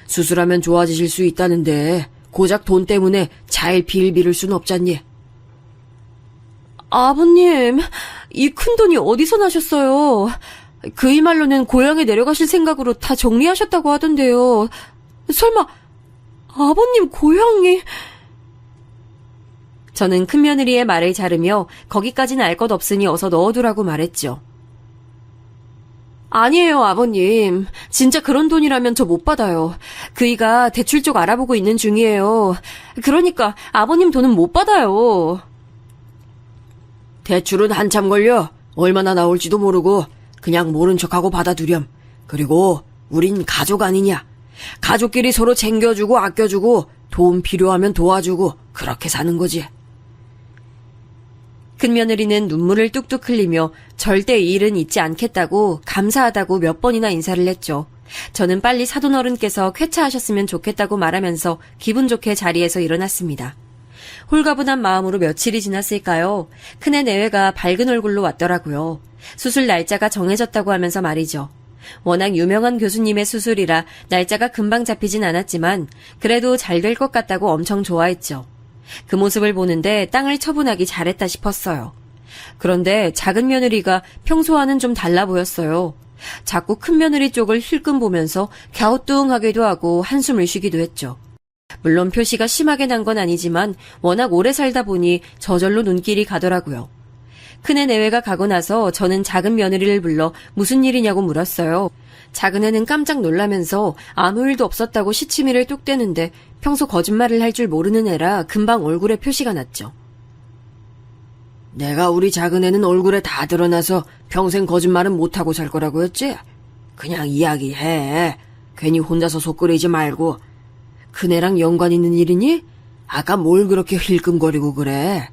수술하면 좋아지실 수 있다는데 고작 돈 때문에 차일피일 미룰 순 없잖니. 아버님, 이 큰돈이 어디서 나셨어요? 그이 말로는 고향에 내려가실 생각으로 다 정리하셨다고 하던데요. 설마 아버님 고향에... 저는 큰며느리의 말을 자르며 거기까지는 알 것 없으니 어서 넣어두라고 말했죠. 아니에요, 아버님. 진짜 그런 돈이라면 저 못 받아요. 그이가 대출 쪽 알아보고 있는 중이에요. 그러니까 아버님 돈은 못 받아요. 대출은 한참 걸려. 얼마나 나올지도 모르고 그냥 모른 척하고 받아두렴. 그리고 우린 가족 아니냐. 가족끼리 서로 챙겨주고 아껴주고 도움 필요하면 도와주고 그렇게 사는 거지. 큰며느리는 눈물을 뚝뚝 흘리며 절대 이 일은 잊지 않겠다고 감사하다고 몇 번이나 인사를 했죠. 저는 빨리 사돈 어른께서 쾌차하셨으면 좋겠다고 말하면서 기분 좋게 자리에서 일어났습니다. 홀가분한 마음으로 며칠이 지났을까요? 큰애 내외가 밝은 얼굴로 왔더라고요. 수술 날짜가 정해졌다고 하면서 말이죠. 워낙 유명한 교수님의 수술이라 날짜가 금방 잡히진 않았지만 그래도 잘 될 것 같다고 엄청 좋아했죠. 그 모습을 보는데 땅을 처분하기 잘했다 싶었어요. 그런데 작은 며느리가 평소와는 좀 달라 보였어요. 자꾸 큰 며느리 쪽을 힐끔 보면서 갸우뚱하기도 하고 한숨을 쉬기도 했죠. 물론 표시가 심하게 난 건 아니지만 워낙 오래 살다 보니 저절로 눈길이 가더라고요. 큰애 내외가 가고 나서 저는 작은 며느리를 불러 무슨 일이냐고 물었어요. 작은애는 깜짝 놀라면서 아무 일도 없었다고 시치미를 뚝 떼는데 평소 거짓말을 할 줄 모르는 애라 금방 얼굴에 표시가 났죠. 내가 우리 작은애는 얼굴에 다 드러나서 평생 거짓말은 못하고 살 거라고 했지? 그냥 이야기해. 괜히 혼자서 속 끓이지 말고. 큰애랑 연관 있는 일이니? 아까 뭘 그렇게 힐끔거리고 그래?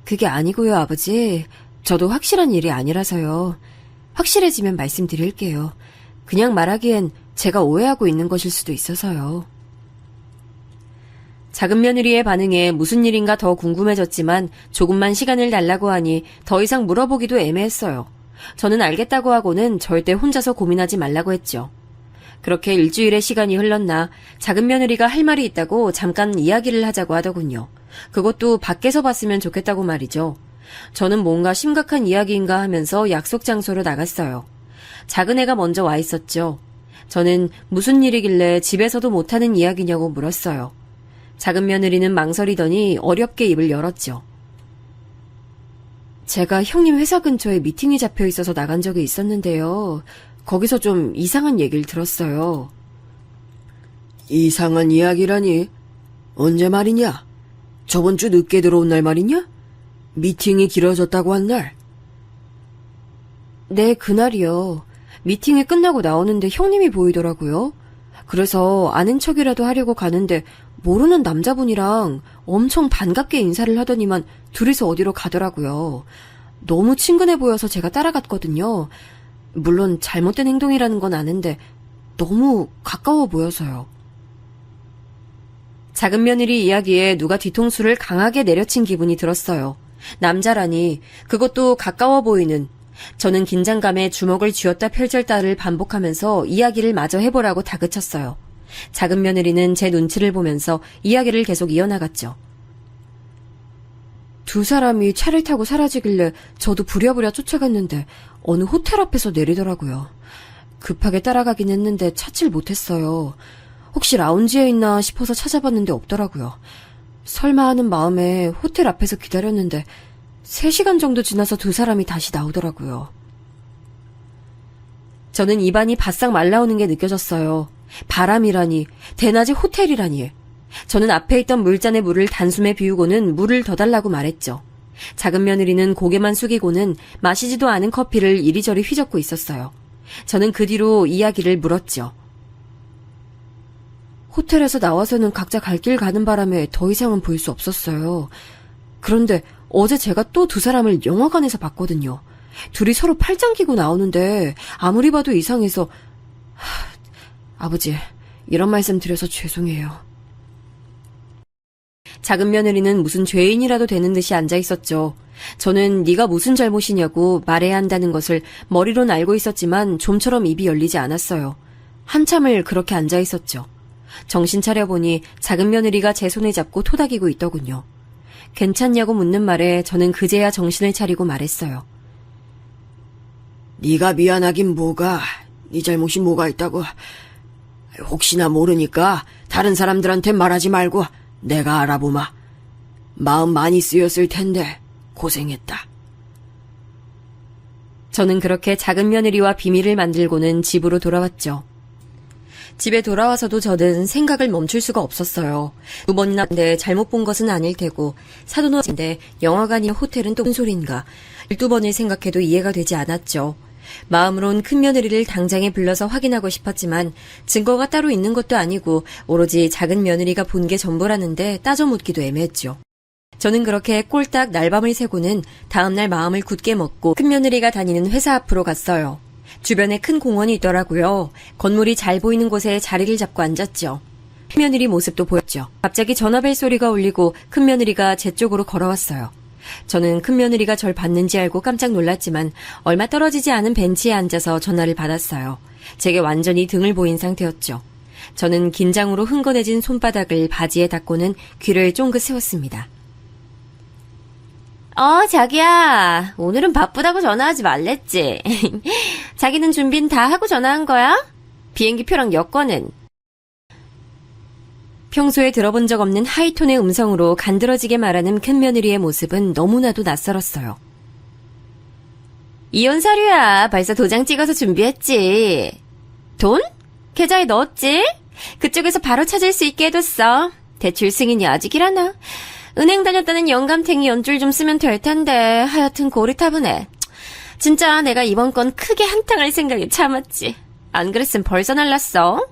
그게 아니고요, 아버지. 저도 확실한 일이 아니라서요. 확실해지면 말씀드릴게요. 그냥 말하기엔 제가 오해하고 있는 것일 수도 있어서요. 작은 며느리의 반응에 무슨 일인가 더 궁금해졌지만 조금만 시간을 달라고 하니 더 이상 물어보기도 애매했어요. 저는 알겠다고 하고는 절대 혼자서 고민하지 말라고 했죠. 그렇게 일주일의 시간이 흘렀나 작은 며느리가 할 말이 있다고 잠깐 이야기를 하자고 하더군요. 그것도 밖에서 봤으면 좋겠다고 말이죠. 저는 뭔가 심각한 이야기인가 하면서 약속 장소로 나갔어요. 작은 애가 먼저 와 있었죠. 저는 무슨 일이길래 집에서도 못하는 이야기냐고 물었어요. 작은 며느리는 망설이더니 어렵게 입을 열었죠. 제가 형님 회사 근처에 미팅이 잡혀 있어서 나간 적이 있었는데요. 거기서 좀 이상한 얘기를 들었어요. 이상한 이야기라니? 언제 말이냐? 저번 주 늦게 들어온 날 말이냐? 미팅이 길어졌다고 한 날? 네, 그날이요. 미팅이 끝나고 나오는데 형님이 보이더라고요. 그래서 아는 척이라도 하려고 가는데 모르는 남자분이랑 엄청 반갑게 인사를 하더니만 둘이서 어디로 가더라고요. 너무 친근해 보여서 제가 따라갔거든요. 물론 잘못된 행동이라는 건 아는데 너무 가까워 보여서요. 작은 며느리 이야기에 누가 뒤통수를 강하게 내려친 기분이 들었어요. 남자라니, 그것도 가까워 보이는. 저는 긴장감에 주먹을 쥐었다 펼쳤다를 반복하면서 이야기를 마저 해보라고 다그쳤어요. 작은 며느리는 제 눈치를 보면서 이야기를 계속 이어나갔죠. 두 사람이 차를 타고 사라지길래 저도 부랴부랴 쫓아갔는데 어느 호텔 앞에서 내리더라고요. 급하게 따라가긴 했는데 찾질 못했어요. 혹시 라운지에 있나 싶어서 찾아봤는데 없더라고요. 설마 하는 마음에 호텔 앞에서 기다렸는데 3시간 정도 지나서 두 사람이 다시 나오더라고요. 저는 입안이 바싹 말라오는 게 느껴졌어요. 바람이라니, 대낮에 호텔이라니. 저는 앞에 있던 물잔에 물을 단숨에 비우고는 물을 더 달라고 말했죠. 작은 며느리는 고개만 숙이고는 마시지도 않은 커피를 이리저리 휘젓고 있었어요. 저는 그 뒤로 이야기를 물었죠. 호텔에서 나와서는 각자 갈 길 가는 바람에 더 이상은 볼 수 없었어요. 그런데 어제 제가 또 두 사람을 영화관에서 봤거든요. 둘이 서로 팔짱 끼고 나오는데 아무리 봐도 이상해서 아버지, 이런 말씀 드려서 죄송해요. 작은 며느리는 무슨 죄인이라도 되는 듯이 앉아 있었죠. 저는 네가 무슨 잘못이냐고 말해야 한다는 것을 머리론 알고 있었지만 좀처럼 입이 열리지 않았어요. 한참을 그렇게 앉아 있었죠. 정신 차려보니 작은 며느리가 제 손을 잡고 토닥이고 있더군요. 괜찮냐고 묻는 말에 저는 그제야 정신을 차리고 말했어요. 네가 미안하긴 뭐가, 네 잘못이 뭐가 있다고. 혹시나 모르니까 다른 사람들한테 말하지 말고 내가 알아보마. 마음 많이 쓰였을 텐데 고생했다. 저는 그렇게 작은 며느리와 비밀을 만들고는 집으로 돌아왔죠. 집에 돌아와서도 저는 생각을 멈출 수가 없었어요. 2번이나 근데 잘못 본 것은 아닐 테고 사돈어인데 영화관이나 호텔은 또 무슨 소린가. 12번을 생각해도 이해가 되지 않았죠. 마음으론 큰 며느리를 당장에 불러서 확인하고 싶었지만 증거가 따로 있는 것도 아니고 오로지 작은 며느리가 본 게 전부라는데 따져 묻기도 애매했죠. 저는 그렇게 꼴딱 날밤을 새고는 다음날 마음을 굳게 먹고 큰 며느리가 다니는 회사 앞으로 갔어요. 주변에 큰 공원이 있더라고요. 건물이 잘 보이는 곳에 자리를 잡고 앉았죠. 큰 며느리 모습도 보였죠. 갑자기 전화벨 소리가 울리고 큰 며느리가 제 쪽으로 걸어왔어요. 저는 큰 며느리가 절 봤는지 알고 깜짝 놀랐지만 얼마 떨어지지 않은 벤치에 앉아서 전화를 받았어요. 제게 완전히 등을 보인 상태였죠. 저는 긴장으로 흥건해진 손바닥을 바지에 닦고는 귀를 쫑긋 세웠습니다. 자기야. 오늘은 바쁘다고 전화하지 말랬지. 자기는 준비는 다 하고 전화한 거야? 비행기표랑 여권은? 평소에 들어본 적 없는 하이톤의 음성으로 간드러지게 말하는 큰 며느리의 모습은 너무나도 낯설었어요. 이혼 서류야. 벌써 도장 찍어서 준비했지. 돈? 계좌에 넣었지? 그쪽에서 바로 찾을 수 있게 해뒀어. 대출 승인이 아직이라나? 은행 다녔다는 영감탱이 연줄 좀 쓰면 될 텐데 하여튼 고리타분해. 진짜 내가 이번 건 크게 한탕할 생각에 참았지. 안 그랬으면 벌써 날랐어.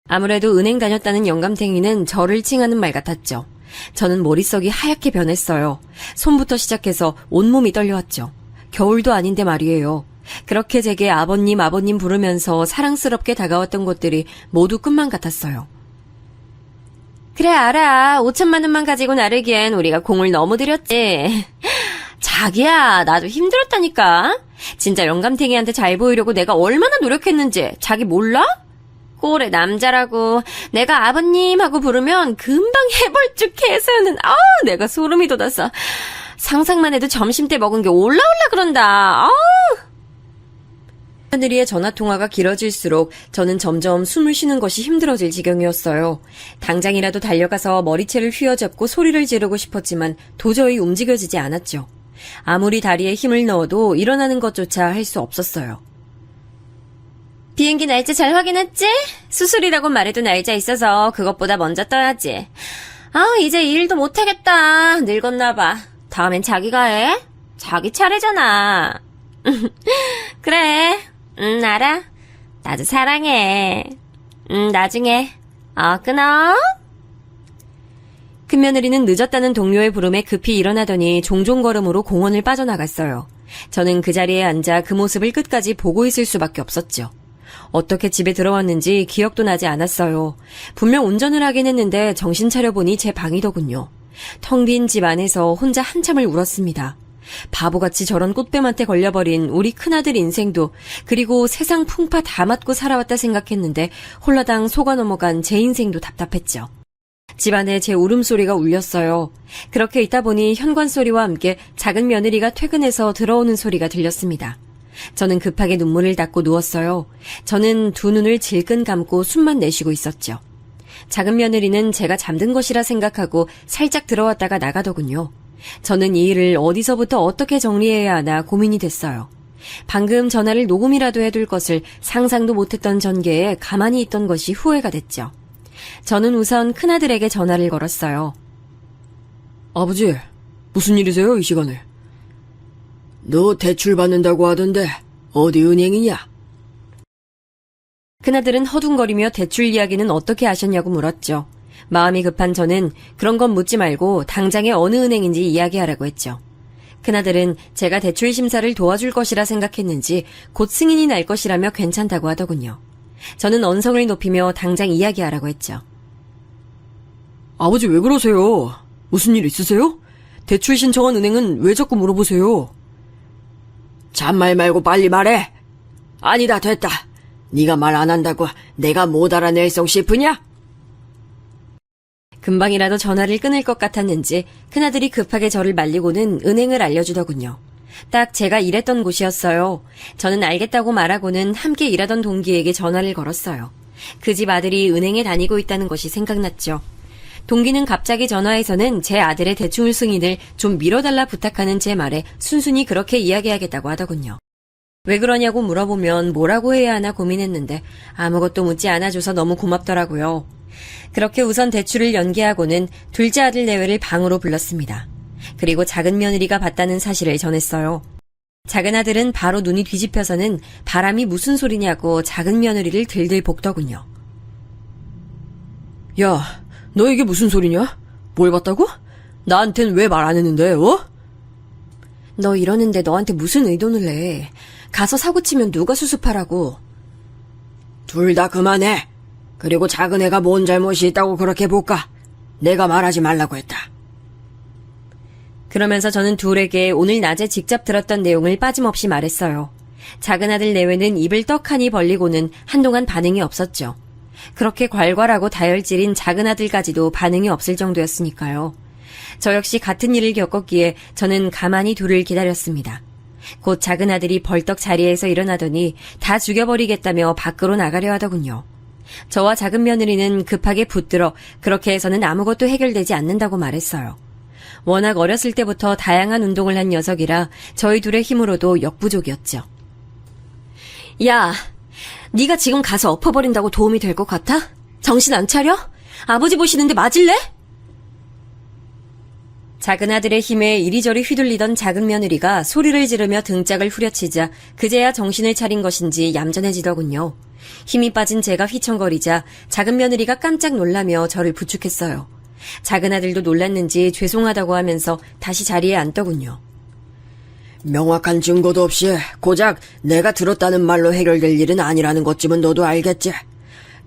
아무래도 은행 다녔다는 영감탱이는 저를 칭하는 말 같았죠. 저는 머릿속이 하얗게 변했어요. 손부터 시작해서 온몸이 떨려왔죠. 겨울도 아닌데 말이에요. 그렇게 제게 아버님 부르면서 사랑스럽게 다가왔던 것들이 모두 꿈만 같았어요. 그래, 알아. 5천만 원만 가지고 나르기엔 우리가 공을 너무 들였지. 자기야, 나도 힘들었다니까. 진짜 영감탱이한테 잘 보이려고 내가 얼마나 노력했는지 자기 몰라? 꼴의 남자라고 내가 아버님 하고 부르면 금방 해벌쭉해서는 내가 소름이 돋았어. 상상만 해도 점심때 먹은 게 올라올라 그런다. 며느리의 전화통화가 길어질수록 저는 점점 숨을 쉬는 것이 힘들어질 지경이었어요. 당장이라도 달려가서 머리채를 휘어잡고 소리를 지르고 싶었지만 도저히 움직여지지 않았죠. 아무리 다리에 힘을 넣어도 일어나는 것조차 할 수 없었어요. 비행기 날짜 잘 확인했지? 수술이라고 말해도 날짜 있어서 그것보다 먼저 떠야지. 이제 일도 못하겠다. 늙었나 봐. 다음엔 자기가 해. 자기 차례잖아. 그래. 알아. 나도 사랑해. 나중에. 끊어. 큰며느리는 늦었다는 동료의 부름에 급히 일어나더니 종종 걸음으로 공원을 빠져나갔어요. 저는 그 자리에 앉아 그 모습을 끝까지 보고 있을 수밖에 없었죠. 어떻게 집에 들어왔는지 기억도 나지 않았어요. 분명 운전을 하긴 했는데 정신 차려보니 제 방이더군요. 텅 빈 집 안에서 혼자 한참을 울었습니다. 바보같이 저런 꽃뱀한테 걸려버린 우리 큰아들 인생도, 그리고 세상 풍파 다 맞고 살아왔다 생각했는데 홀라당 속아 넘어간 제 인생도 답답했죠. 집안에 제 울음소리가 울렸어요. 그렇게 있다 보니 현관소리와 함께 작은 며느리가 퇴근해서 들어오는 소리가 들렸습니다. 저는 급하게 눈물을 닦고 누웠어요. 저는 두 눈을 질끈 감고 숨만 내쉬고 있었죠. 작은 며느리는 제가 잠든 것이라 생각하고 살짝 들어왔다가 나가더군요. 저는 이 일을 어디서부터 어떻게 정리해야 하나 고민이 됐어요. 방금 전화를 녹음이라도 해둘 것을 상상도 못했던 전개에 가만히 있던 것이 후회가 됐죠. 저는 우선 큰아들에게 전화를 걸었어요. 아버지, 무슨 일이세요, 이 시간에? 너 대출 받는다고 하던데 어디 은행이냐? 큰아들은 허둥거리며 대출 이야기는 어떻게 아셨냐고 물었죠. 마음이 급한 저는 그런 건 묻지 말고 당장에 어느 은행인지 이야기하라고 했죠. 큰아들은 제가 대출 심사를 도와줄 것이라 생각했는지 곧 승인이 날 것이라며 괜찮다고 하더군요. 저는 언성을 높이며 당장 이야기하라고 했죠. 아버지 왜 그러세요? 무슨 일 있으세요? 대출 신청한 은행은 왜 자꾸 물어보세요? 잔말 말고 빨리 말해. 아니다, 됐다. 네가 말 안 한다고 내가 못 알아낼 성 싶으냐? 금방이라도 전화를 끊을 것 같았는지 큰아들이 급하게 저를 말리고는 은행을 알려주더군요. 딱 제가 일했던 곳이었어요. 저는 알겠다고 말하고는 함께 일하던 동기에게 전화를 걸었어요. 그 집 아들이 은행에 다니고 있다는 것이 생각났죠. 동기는 갑자기 전화해서는 제 아들의 대출 승인을 좀 미뤄달라 부탁하는 제 말에 순순히 그렇게 이야기하겠다고 하더군요. 왜 그러냐고 물어보면 뭐라고 해야 하나 고민했는데 아무것도 묻지 않아줘서 너무 고맙더라고요. 그렇게 우선 대출을 연기하고는 둘째 아들 내외를 방으로 불렀습니다. 그리고 작은 며느리가 봤다는 사실을 전했어요. 작은 아들은 바로 눈이 뒤집혀서는 바람이 무슨 소리냐고 작은 며느리를 들들 볶더군요. 야, 너 이게 무슨 소리냐? 뭘 봤다고? 나한텐 왜 말 안 했는데, 너 이러는데 너한테 무슨 의도를 해? 가서 사고치면 누가 수습하라고? 둘 다 그만해. 그리고 작은 애가 뭔 잘못이 있다고 그렇게 볼까? 내가 말하지 말라고 했다. 그러면서 저는 둘에게 오늘 낮에 직접 들었던 내용을 빠짐없이 말했어요. 작은 아들 내외는 입을 떡하니 벌리고는 한동안 반응이 없었죠. 그렇게 괄괄하고 다혈질인 작은 아들까지도 반응이 없을 정도였으니까요. 저 역시 같은 일을 겪었기에 저는 가만히 둘을 기다렸습니다. 곧 작은 아들이 벌떡 자리에서 일어나더니 다 죽여버리겠다며 밖으로 나가려 하더군요. 저와 작은 며느리는 급하게 붙들어 그렇게 해서는 아무것도 해결되지 않는다고 말했어요. 워낙 어렸을 때부터 다양한 운동을 한 녀석이라 저희 둘의 힘으로도 역부족이었죠. 야, 네가 지금 가서 엎어버린다고 도움이 될 것 같아? 정신 안 차려? 아버지 보시는데 맞을래? 작은 아들의 힘에 이리저리 휘둘리던 작은 며느리가 소리를 지르며 등짝을 후려치자 그제야 정신을 차린 것인지 얌전해지더군요. 힘이 빠진 제가 휘청거리자 작은 며느리가 깜짝 놀라며 저를 부축했어요. 작은 아들도 놀랐는지 죄송하다고 하면서 다시 자리에 앉더군요. 명확한 증거도 없이 고작 내가 들었다는 말로 해결될 일은 아니라는 것쯤은 너도 알겠지.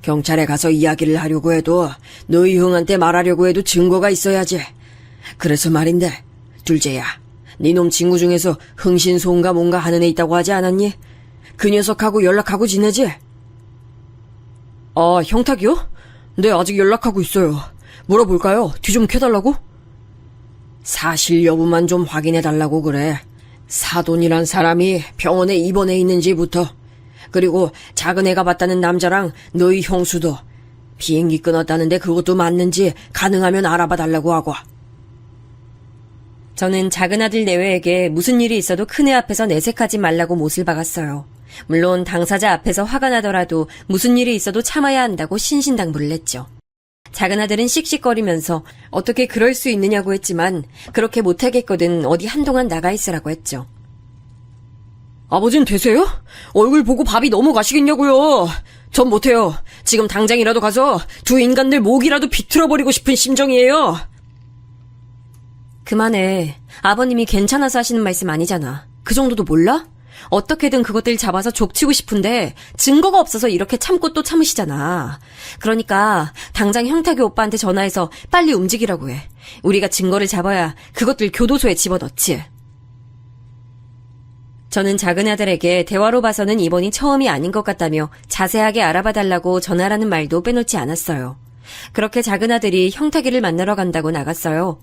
경찰에 가서 이야기를 하려고 해도 너희 형한테 말하려고 해도 증거가 있어야지. 그래서 말인데, 둘째야, 네 놈 친구 중에서 흥신소인가 뭔가 하는 애 있다고 하지 않았니? 그 녀석하고 연락하고 지내지? 아, 형탁이요? 네, 아직 연락하고 있어요. 물어볼까요? 뒤 좀 캐달라고? 사실 여부만 좀 확인해달라고 그래. 사돈이란 사람이 병원에 입원해 있는지부터, 그리고 작은 애가 봤다는 남자랑 너희 형수도 비행기 끊었다는데 그것도 맞는지 가능하면 알아봐달라고 하고. 저는 작은 아들 내외에게 무슨 일이 있어도 큰애 앞에서 내색하지 말라고 못을 박았어요. 물론 당사자 앞에서 화가 나더라도 무슨 일이 있어도 참아야 한다고 신신당부를 했죠. 작은 아들은 씩씩거리면서 어떻게 그럴 수 있느냐고 했지만 그렇게 못하겠거든 어디 한동안 나가 있으라고 했죠. 아버진 되세요? 얼굴 보고 밥이 넘어가시겠냐고요. 전 못해요. 지금 당장이라도 가서 두 인간들 목이라도 비틀어버리고 싶은 심정이에요. 그만해. 아버님이 괜찮아서 하시는 말씀 아니잖아. 그 정도도 몰라? 어떻게든 그것들 잡아서 족치고 싶은데 증거가 없어서 이렇게 참고 또 참으시잖아. 그러니까 당장 형탁이 오빠한테 전화해서 빨리 움직이라고 해. 우리가 증거를 잡아야 그것들 교도소에 집어넣지. 저는 작은 아들에게 대화로 봐서는 이번이 처음이 아닌 것 같다며 자세하게 알아봐달라고 전화라는 말도 빼놓지 않았어요. 그렇게 작은 아들이 형탁이를 만나러 간다고 나갔어요.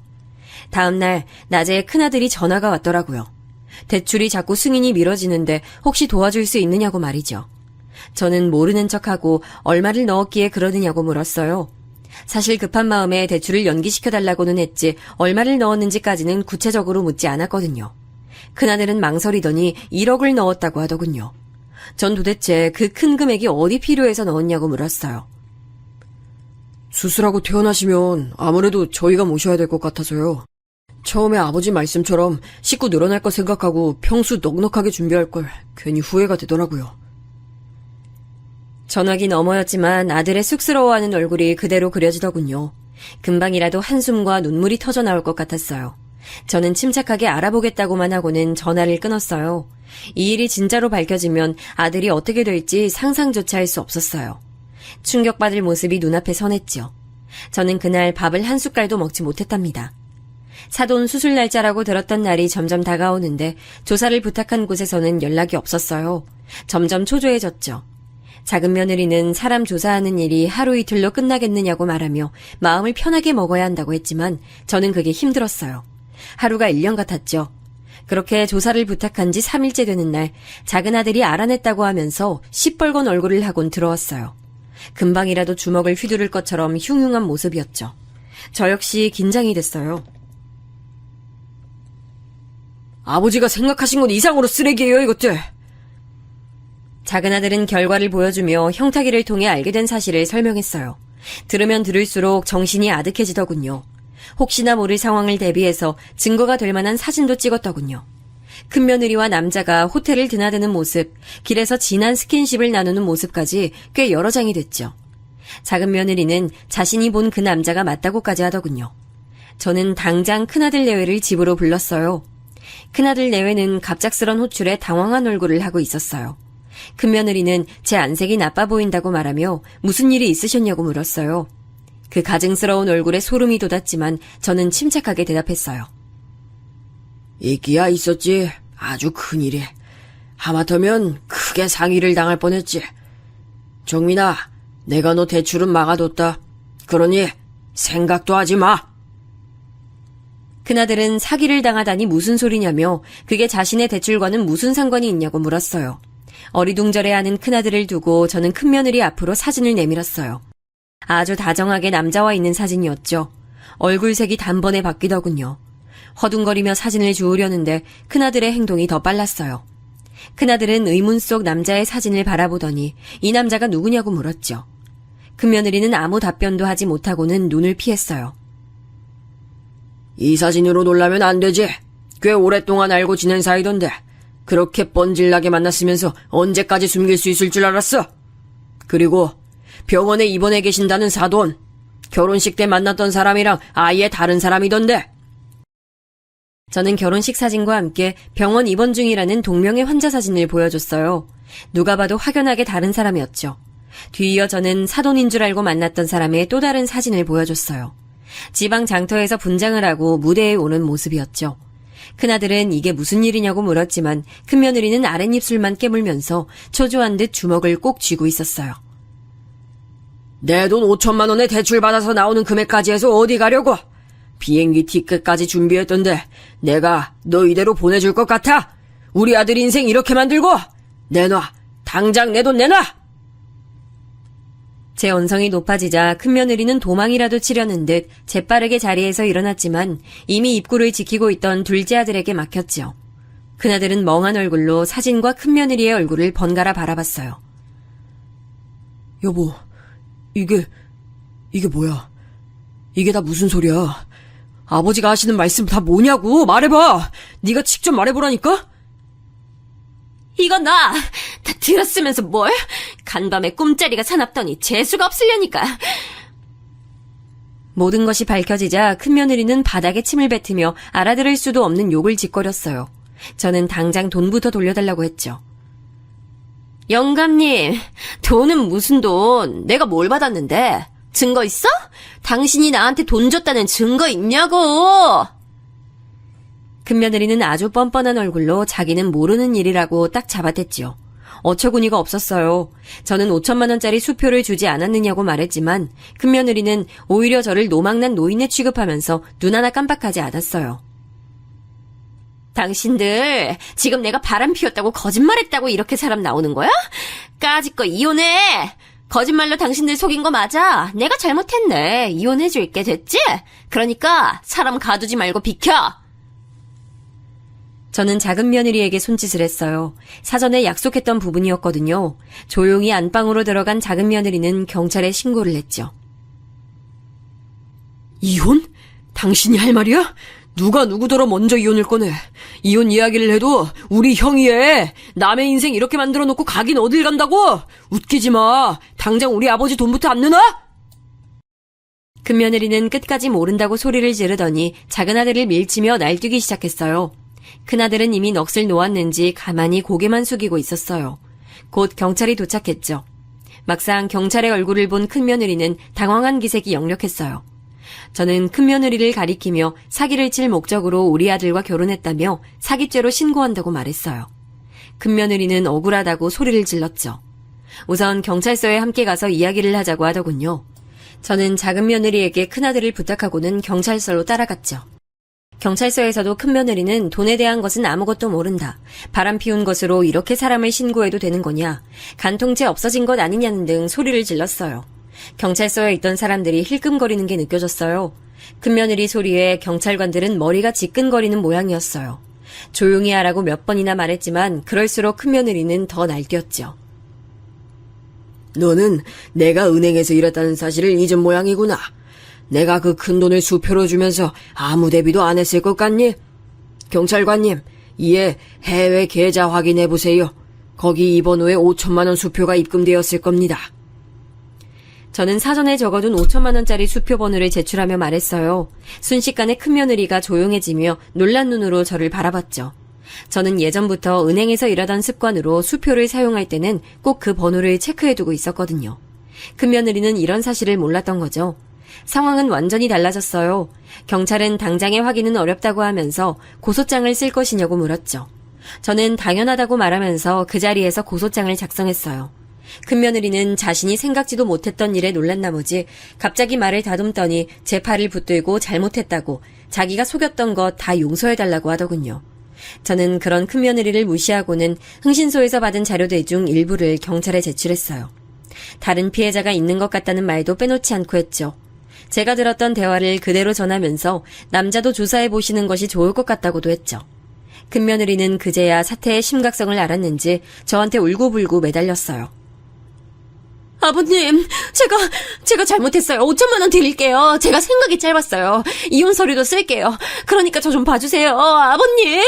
다음 날 낮에 큰아들이 전화가 왔더라고요. 대출이 자꾸 승인이 미뤄지는데 혹시 도와줄 수 있느냐고 말이죠. 저는 모르는 척하고 얼마를 넣었기에 그러느냐고 물었어요. 사실 급한 마음에 대출을 연기시켜달라고는 했지 얼마를 넣었는지까지는 구체적으로 묻지 않았거든요. 큰아들은 망설이더니 1억을 넣었다고 하더군요. 전 도대체 그 큰 금액이 어디 필요해서 넣었냐고 물었어요. 수술하고 퇴원하시면 아무래도 저희가 모셔야 될 것 같아서요. 처음에 아버지 말씀처럼 식구 늘어날 거 생각하고 평수 넉넉하게 준비할 걸 괜히 후회가 되더라고요. 전화기 너머였지만 아들의 쑥스러워하는 얼굴이 그대로 그려지더군요. 금방이라도 한숨과 눈물이 터져 나올 것 같았어요. 저는 침착하게 알아보겠다고만 하고는 전화를 끊었어요. 이 일이 진짜로 밝혀지면 아들이 어떻게 될지 상상조차 할 수 없었어요. 충격받을 모습이 눈앞에 선했죠. 저는 그날 밥을 한 숟갈도 먹지 못했답니다. 사돈 수술 날짜라고 들었던 날이 점점 다가오는데 조사를 부탁한 곳에서는 연락이 없었어요. 점점 초조해졌죠. 작은 며느리는 사람 조사하는 일이 하루 이틀로 끝나겠느냐고 말하며 마음을 편하게 먹어야 한다고 했지만 저는 그게 힘들었어요. 하루가 1년 같았죠. 그렇게 조사를 부탁한 지 3일째 되는 날 작은 아들이 알아냈다고 하면서 시뻘건 얼굴을 하곤 들어왔어요. 금방이라도 주먹을 휘두를 것처럼 흉흉한 모습이었죠. 저 역시 긴장이 됐어요. 아버지가 생각하신 것 이상으로 쓰레기예요, 이것들. 작은 아들은 결과를 보여주며 형탁이를 통해 알게 된 사실을 설명했어요. 들으면 들을수록 정신이 아득해지더군요. 혹시나 모를 상황을 대비해서 증거가 될 만한 사진도 찍었더군요. 큰며느리와 남자가 호텔을 드나드는 모습, 길에서 진한 스킨십을 나누는 모습까지 꽤 여러 장이 됐죠. 작은 며느리는 자신이 본 그 남자가 맞다고까지 하더군요. 저는 당장 큰아들 내외를 집으로 불렀어요. 큰아들 내외는 갑작스런 호출에 당황한 얼굴을 하고 있었어요. 큰며느리는 제 안색이 나빠 보인다고 말하며 무슨 일이 있으셨냐고 물었어요. 그 가증스러운 얼굴에 소름이 돋았지만 저는 침착하게 대답했어요. 있기야 있었지. 아주 큰일이. 하마터면 크게 상의를 당할 뻔했지. 정민아, 내가 너 대출은 막아뒀다. 그러니 생각도 하지 마. 큰아들은 사기를 당하다니 무슨 소리냐며 그게 자신의 대출과는 무슨 상관이 있냐고 물었어요. 어리둥절해하는 큰아들을 두고 저는 큰며느리 앞으로 사진을 내밀었어요. 아주 다정하게 남자와 있는 사진이었죠. 얼굴색이 단번에 바뀌더군요. 허둥거리며 사진을 주우려는데 큰아들의 행동이 더 빨랐어요. 큰아들은 의문 속 남자의 사진을 바라보더니 이 남자가 누구냐고 물었죠. 큰며느리는 아무 답변도 하지 못하고는 눈을 피했어요. 이 사진으로 놀라면 안 되지. 꽤 오랫동안 알고 지낸 사이던데 그렇게 뻔질나게 만났으면서 언제까지 숨길 수 있을 줄 알았어? 그리고 병원에 입원해 계신다는 사돈, 결혼식 때 만났던 사람이랑 아예 다른 사람이던데. 저는 결혼식 사진과 함께 병원 입원 중이라는 동명의 환자 사진을 보여줬어요. 누가 봐도 확연하게 다른 사람이었죠. 뒤이어 저는 사돈인 줄 알고 만났던 사람의 또 다른 사진을 보여줬어요. 지방 장터에서 분장을 하고 무대에 오는 모습이었죠. 큰아들은 이게 무슨 일이냐고 물었지만 큰며느리는 아랫입술만 깨물면서 초조한 듯 주먹을 꼭 쥐고 있었어요. 내 돈 5천만 원에 대출 받아서 나오는 금액까지 해서 어디 가려고? 비행기 티켓까지 준비했던데 내가 너 이대로 보내줄 것 같아? 우리 아들 인생 이렇게 만들고? 내놔! 당장 내 돈 내놔! 제 언성이 높아지자 큰며느리는 도망이라도 치려는 듯 재빠르게 자리에서 일어났지만 이미 입구를 지키고 있던 둘째 아들에게 막혔죠. 큰아들은 멍한 얼굴로 사진과 큰며느리의 얼굴을 번갈아 바라봤어요. 여보, 이게 뭐야? 이게 다 무슨 소리야? 아버지가 하시는 말씀 다 뭐냐고 말해봐! 네가 직접 말해보라니까? 이거 나! 다 들었으면서 뭘? 간밤에 꿈자리가 사납더니 재수가 없으려니까. 모든 것이 밝혀지자 큰며느리는 바닥에 침을 뱉으며 알아들을 수도 없는 욕을 짓거렸어요. 저는 당장 돈부터 돌려달라고 했죠. 영감님, 돈은 무슨 돈? 내가 뭘 받았는데? 증거 있어? 당신이 나한테 돈 줬다는 증거 있냐고! 큰며느리는 아주 뻔뻔한 얼굴로 자기는 모르는 일이라고 딱 잡아댔지요. 어처구니가 없었어요. 저는 5천만 원짜리 수표를 주지 않았느냐고 말했지만 큰며느리는 오히려 저를 노망난 노인에 취급하면서 눈 하나 깜빡하지 않았어요. 당신들 지금 내가 바람 피웠다고 거짓말했다고 이렇게 사람 나오는 거야? 까짓거 이혼해! 거짓말로 당신들 속인 거 맞아. 내가 잘못했네. 이혼해줄게. 됐지? 그러니까 사람 가두지 말고 비켜. 저는 작은 며느리에게 손짓을 했어요. 사전에 약속했던 부분이었거든요. 조용히 안방으로 들어간 작은 며느리는 경찰에 신고를 했죠. 이혼? 당신이 할 말이야? 누가 누구더러 먼저 이혼을 꺼내. 이혼 이야기를 해도 우리 형이 해. 남의 인생 이렇게 만들어 놓고 가긴 어딜 간다고? 웃기지 마. 당장 우리 아버지 돈부터 안 내놔? 큰며느리는 끝까지 모른다고 소리를 지르더니 작은 아들을 밀치며 날뛰기 시작했어요. 큰아들은 이미 넋을 놓았는지 가만히 고개만 숙이고 있었어요. 곧 경찰이 도착했죠. 막상 경찰의 얼굴을 본 큰며느리는 당황한 기색이 역력했어요. 저는 큰며느리를 가리키며 사기를 칠 목적으로 우리 아들과 결혼했다며 사기죄로 신고한다고 말했어요. 큰며느리는 억울하다고 소리를 질렀죠. 우선 경찰서에 함께 가서 이야기를 하자고 하더군요. 저는 작은 며느리에게 큰아들을 부탁하고는 경찰서로 따라갔죠. 경찰서에서도 큰며느리는 돈에 대한 것은 아무것도 모른다. 바람 피운 것으로 이렇게 사람을 신고해도 되는 거냐. 간통죄 없어진 것 아니냐는 등 소리를 질렀어요. 경찰서에 있던 사람들이 힐끔거리는 게 느껴졌어요. 큰며느리 소리에 경찰관들은 머리가 지끈거리는 모양이었어요. 조용히 하라고 몇 번이나 말했지만 그럴수록 큰며느리는 더 날뛰었죠. 너는 내가 은행에서 일했다는 사실을 잊은 모양이구나. 내가 그 큰 돈을 수표로 주면서 아무 대비도 안 했을 것 같니? 경찰관님, 이에 해외 계좌 확인해보세요. 거기 이번 후에 5천만 원 수표가 입금되었을 겁니다. 저는 사전에 적어둔 5천만 원짜리 수표 번호를 제출하며 말했어요. 순식간에 큰며느리가 조용해지며 놀란 눈으로 저를 바라봤죠. 저는 예전부터 은행에서 일하던 습관으로 수표를 사용할 때는 꼭 그 번호를 체크해두고 있었거든요. 큰며느리는 이런 사실을 몰랐던 거죠. 상황은 완전히 달라졌어요. 경찰은 당장의 확인은 어렵다고 하면서 고소장을 쓸 것이냐고 물었죠. 저는 당연하다고 말하면서 그 자리에서 고소장을 작성했어요. 큰며느리는 자신이 생각지도 못했던 일에 놀란 나머지 갑자기 말을 다듬더니 제 팔을 붙들고 잘못했다고 자기가 속였던 것 다 용서해달라고 하더군요. 저는 그런 큰며느리를 무시하고는 흥신소에서 받은 자료들 중 일부를 경찰에 제출했어요. 다른 피해자가 있는 것 같다는 말도 빼놓지 않고 했죠. 제가 들었던 대화를 그대로 전하면서 남자도 조사해보시는 것이 좋을 것 같다고도 했죠. 큰며느리는 그제야 사태의 심각성을 알았는지 저한테 울고불고 매달렸어요. 아버님, 제가 잘못했어요. 5천만 원 드릴게요. 제가 생각이 짧았어요. 이혼 서류도 쓸게요. 그러니까 저 좀 봐주세요. 아버님!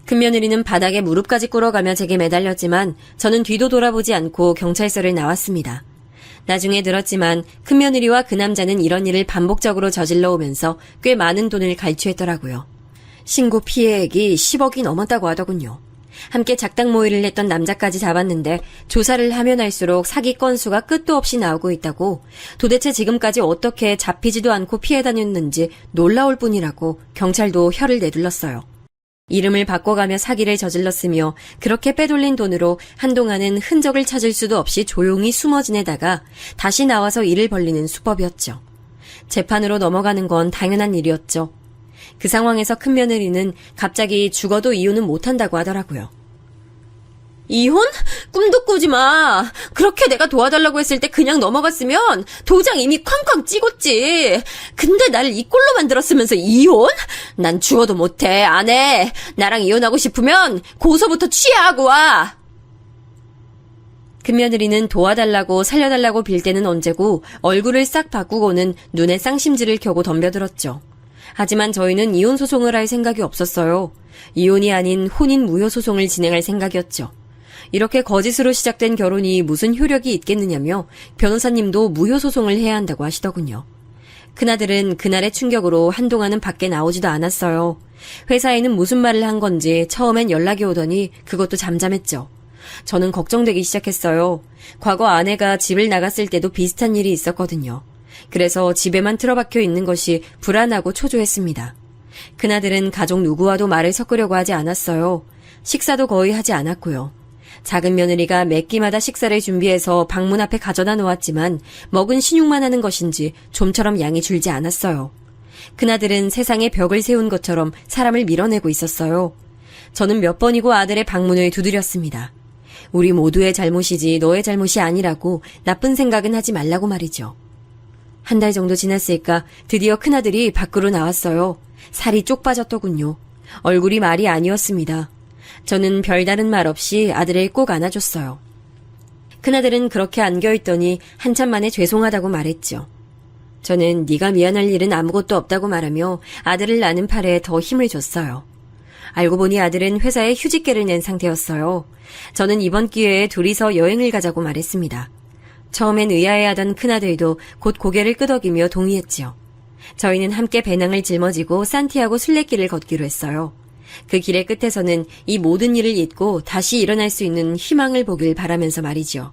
큰며느리는 바닥에 무릎까지 꿇어가며 제게 매달렸지만 저는 뒤도 돌아보지 않고 경찰서를 나왔습니다. 나중에 들었지만 큰며느리와 그 남자는 이런 일을 반복적으로 저질러 오면서 꽤 많은 돈을 갈취했더라고요. 신고 피해액이 10억이 넘었다고 하더군요. 함께 작당 모의를 했던 남자까지 잡았는데 조사를 하면 할수록 사기 건수가 끝도 없이 나오고 있다고, 도대체 지금까지 어떻게 잡히지도 않고 피해 다녔는지 놀라울 뿐이라고 경찰도 혀를 내둘렀어요. 이름을 바꿔가며 사기를 저질렀으며 그렇게 빼돌린 돈으로 한동안은 흔적을 찾을 수도 없이 조용히 숨어 지내다가 다시 나와서 일을 벌리는 수법이었죠. 재판으로 넘어가는 건 당연한 일이었죠. 그 상황에서 큰며느리는 갑자기 죽어도 이혼은 못한다고 하더라고요. 이혼? 꿈도 꾸지 마. 그렇게 내가 도와달라고 했을 때 그냥 넘어갔으면 도장 이미 쾅쾅 찍었지. 근데 날 이 꼴로 만들었으면서 이혼? 난 죽어도 못해. 안 해. 나랑 이혼하고 싶으면 고소부터 취하하고 와. 큰며느리는 도와달라고 살려달라고 빌 때는 언제고 얼굴을 싹 바꾸고는 눈에 쌍심지를 켜고 덤벼들었죠. 하지만 저희는 이혼 소송을 할 생각이 없었어요. 이혼이 아닌 혼인 무효 소송을 진행할 생각이었죠. 이렇게 거짓으로 시작된 결혼이 무슨 효력이 있겠느냐며 변호사님도 무효 소송을 해야 한다고 하시더군요. 큰아들은 그날의 충격으로 한동안은 밖에 나오지도 않았어요. 회사에는 무슨 말을 한 건지 처음엔 연락이 오더니 그것도 잠잠했죠. 저는 걱정되기 시작했어요. 과거 아내가 집을 나갔을 때도 비슷한 일이 있었거든요. 그래서 집에만 틀어박혀 있는 것이 불안하고 초조했습니다. 큰아들은 가족 누구와도 말을 섞으려고 하지 않았어요. 식사도 거의 하지 않았고요. 작은 며느리가 매 끼마다 식사를 준비해서 방문 앞에 가져다 놓았지만 먹은 신용만 하는 것인지 좀처럼 양이 줄지 않았어요. 큰아들은 세상에 벽을 세운 것처럼 사람을 밀어내고 있었어요. 저는 몇 번이고 아들의 방문을 두드렸습니다. 우리 모두의 잘못이지 너의 잘못이 아니라고 나쁜 생각은 하지 말라고 말이죠. 한 달 정도 지났을까 드디어 큰아들이 밖으로 나왔어요. 살이 쪽 빠졌더군요. 얼굴이 말이 아니었습니다. 저는 별다른 말 없이 아들을 꼭 안아줬어요. 큰아들은 그렇게 안겨있더니 한참 만에 죄송하다고 말했죠. 저는 네가 미안할 일은 아무것도 없다고 말하며 아들을 안은 팔에 더 힘을 줬어요. 알고 보니 아들은 회사에 휴직계를 낸 상태였어요. 저는 이번 기회에 둘이서 여행을 가자고 말했습니다. 처음엔 의아해하던 큰아들도 곧 고개를 끄덕이며 동의했지요. 저희는 함께 배낭을 짊어지고 산티아고 순례길을 걷기로 했어요. 그 길의 끝에서는 이 모든 일을 잊고 다시 일어날 수 있는 희망을 보길 바라면서 말이죠.